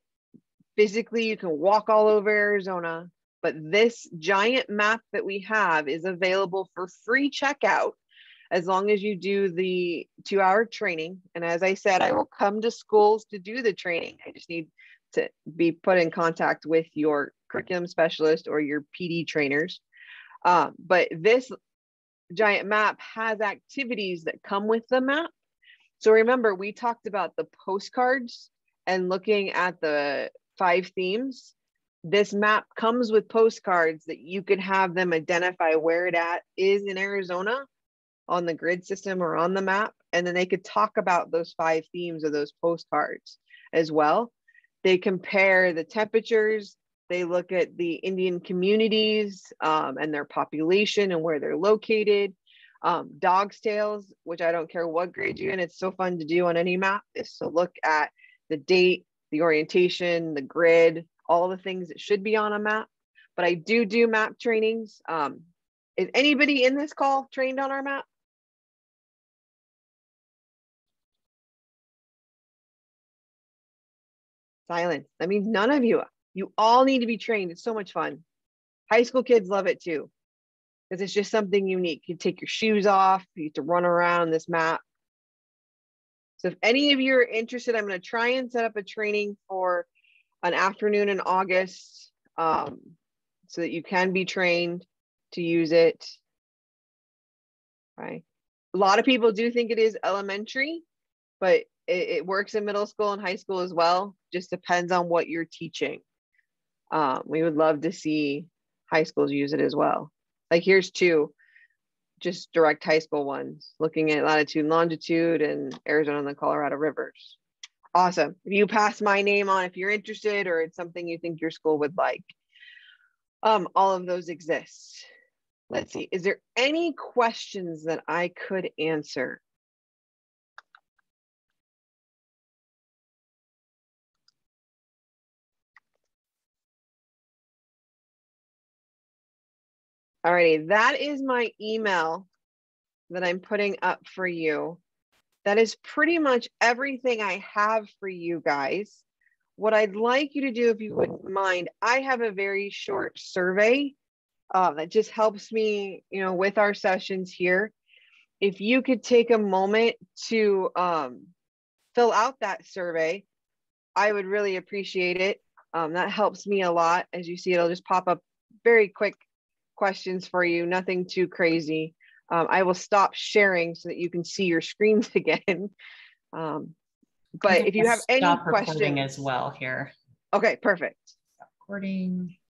Speaker 1: physically you can walk all over Arizona. But this giant map that we have is available for free checkout as long as you do the 2-hour training. And as I said, I will come to schools to do the training. I just need to be put in contact with your curriculum specialist or your PD trainers. But this giant map has activities that come with the map. So remember, we talked about the postcards and looking at the 5 themes. This map comes with postcards that you can have them identify where it is in Arizona on the grid system or on the map. And then they could talk about those 5 themes of those postcards as well. They compare the temperatures. They look at the Indian communities and their population and where they're located. Dog's tails, which I don't care what grade you're in, it's so fun to do on any map, is to look at the date, the orientation, the grid, all the things that should be on a map. But I do map trainings. Is anybody in this call trained on our map? Silence. That means none of you. You all need to be trained. It's so much fun. High school kids love it too, because it's just something unique. You take your shoes off, you get to run around this map. So if any of you are interested, I'm going to try and set up a training for an afternoon in August so that you can be trained to use it. Right. A lot of people do think it is elementary, but it works in middle school and high school as well. Just depends on what you're teaching. We would love to see high schools use it as well. Like here's 2, just direct high school ones, looking at latitude and longitude and Arizona and the Colorado rivers. Awesome. If you pass my name on, if you're interested or it's something you think your school would like, all of those exist. Let's see, is there any questions that I could answer? Alrighty, that is my email that I'm putting up for you. That is pretty much everything I have for you guys. What I'd like you to do, if you wouldn't mind, I have a very short survey that just helps me, with our sessions here. If you could take a moment to fill out that survey, I would really appreciate it. That helps me a lot. As you see, it'll just pop up very quick questions for you, nothing too crazy. I will stop sharing so that you can see your screens again. But if you have any
Speaker 2: stop recording
Speaker 1: questions
Speaker 2: as well here.
Speaker 1: Okay, perfect.
Speaker 2: Stop recording.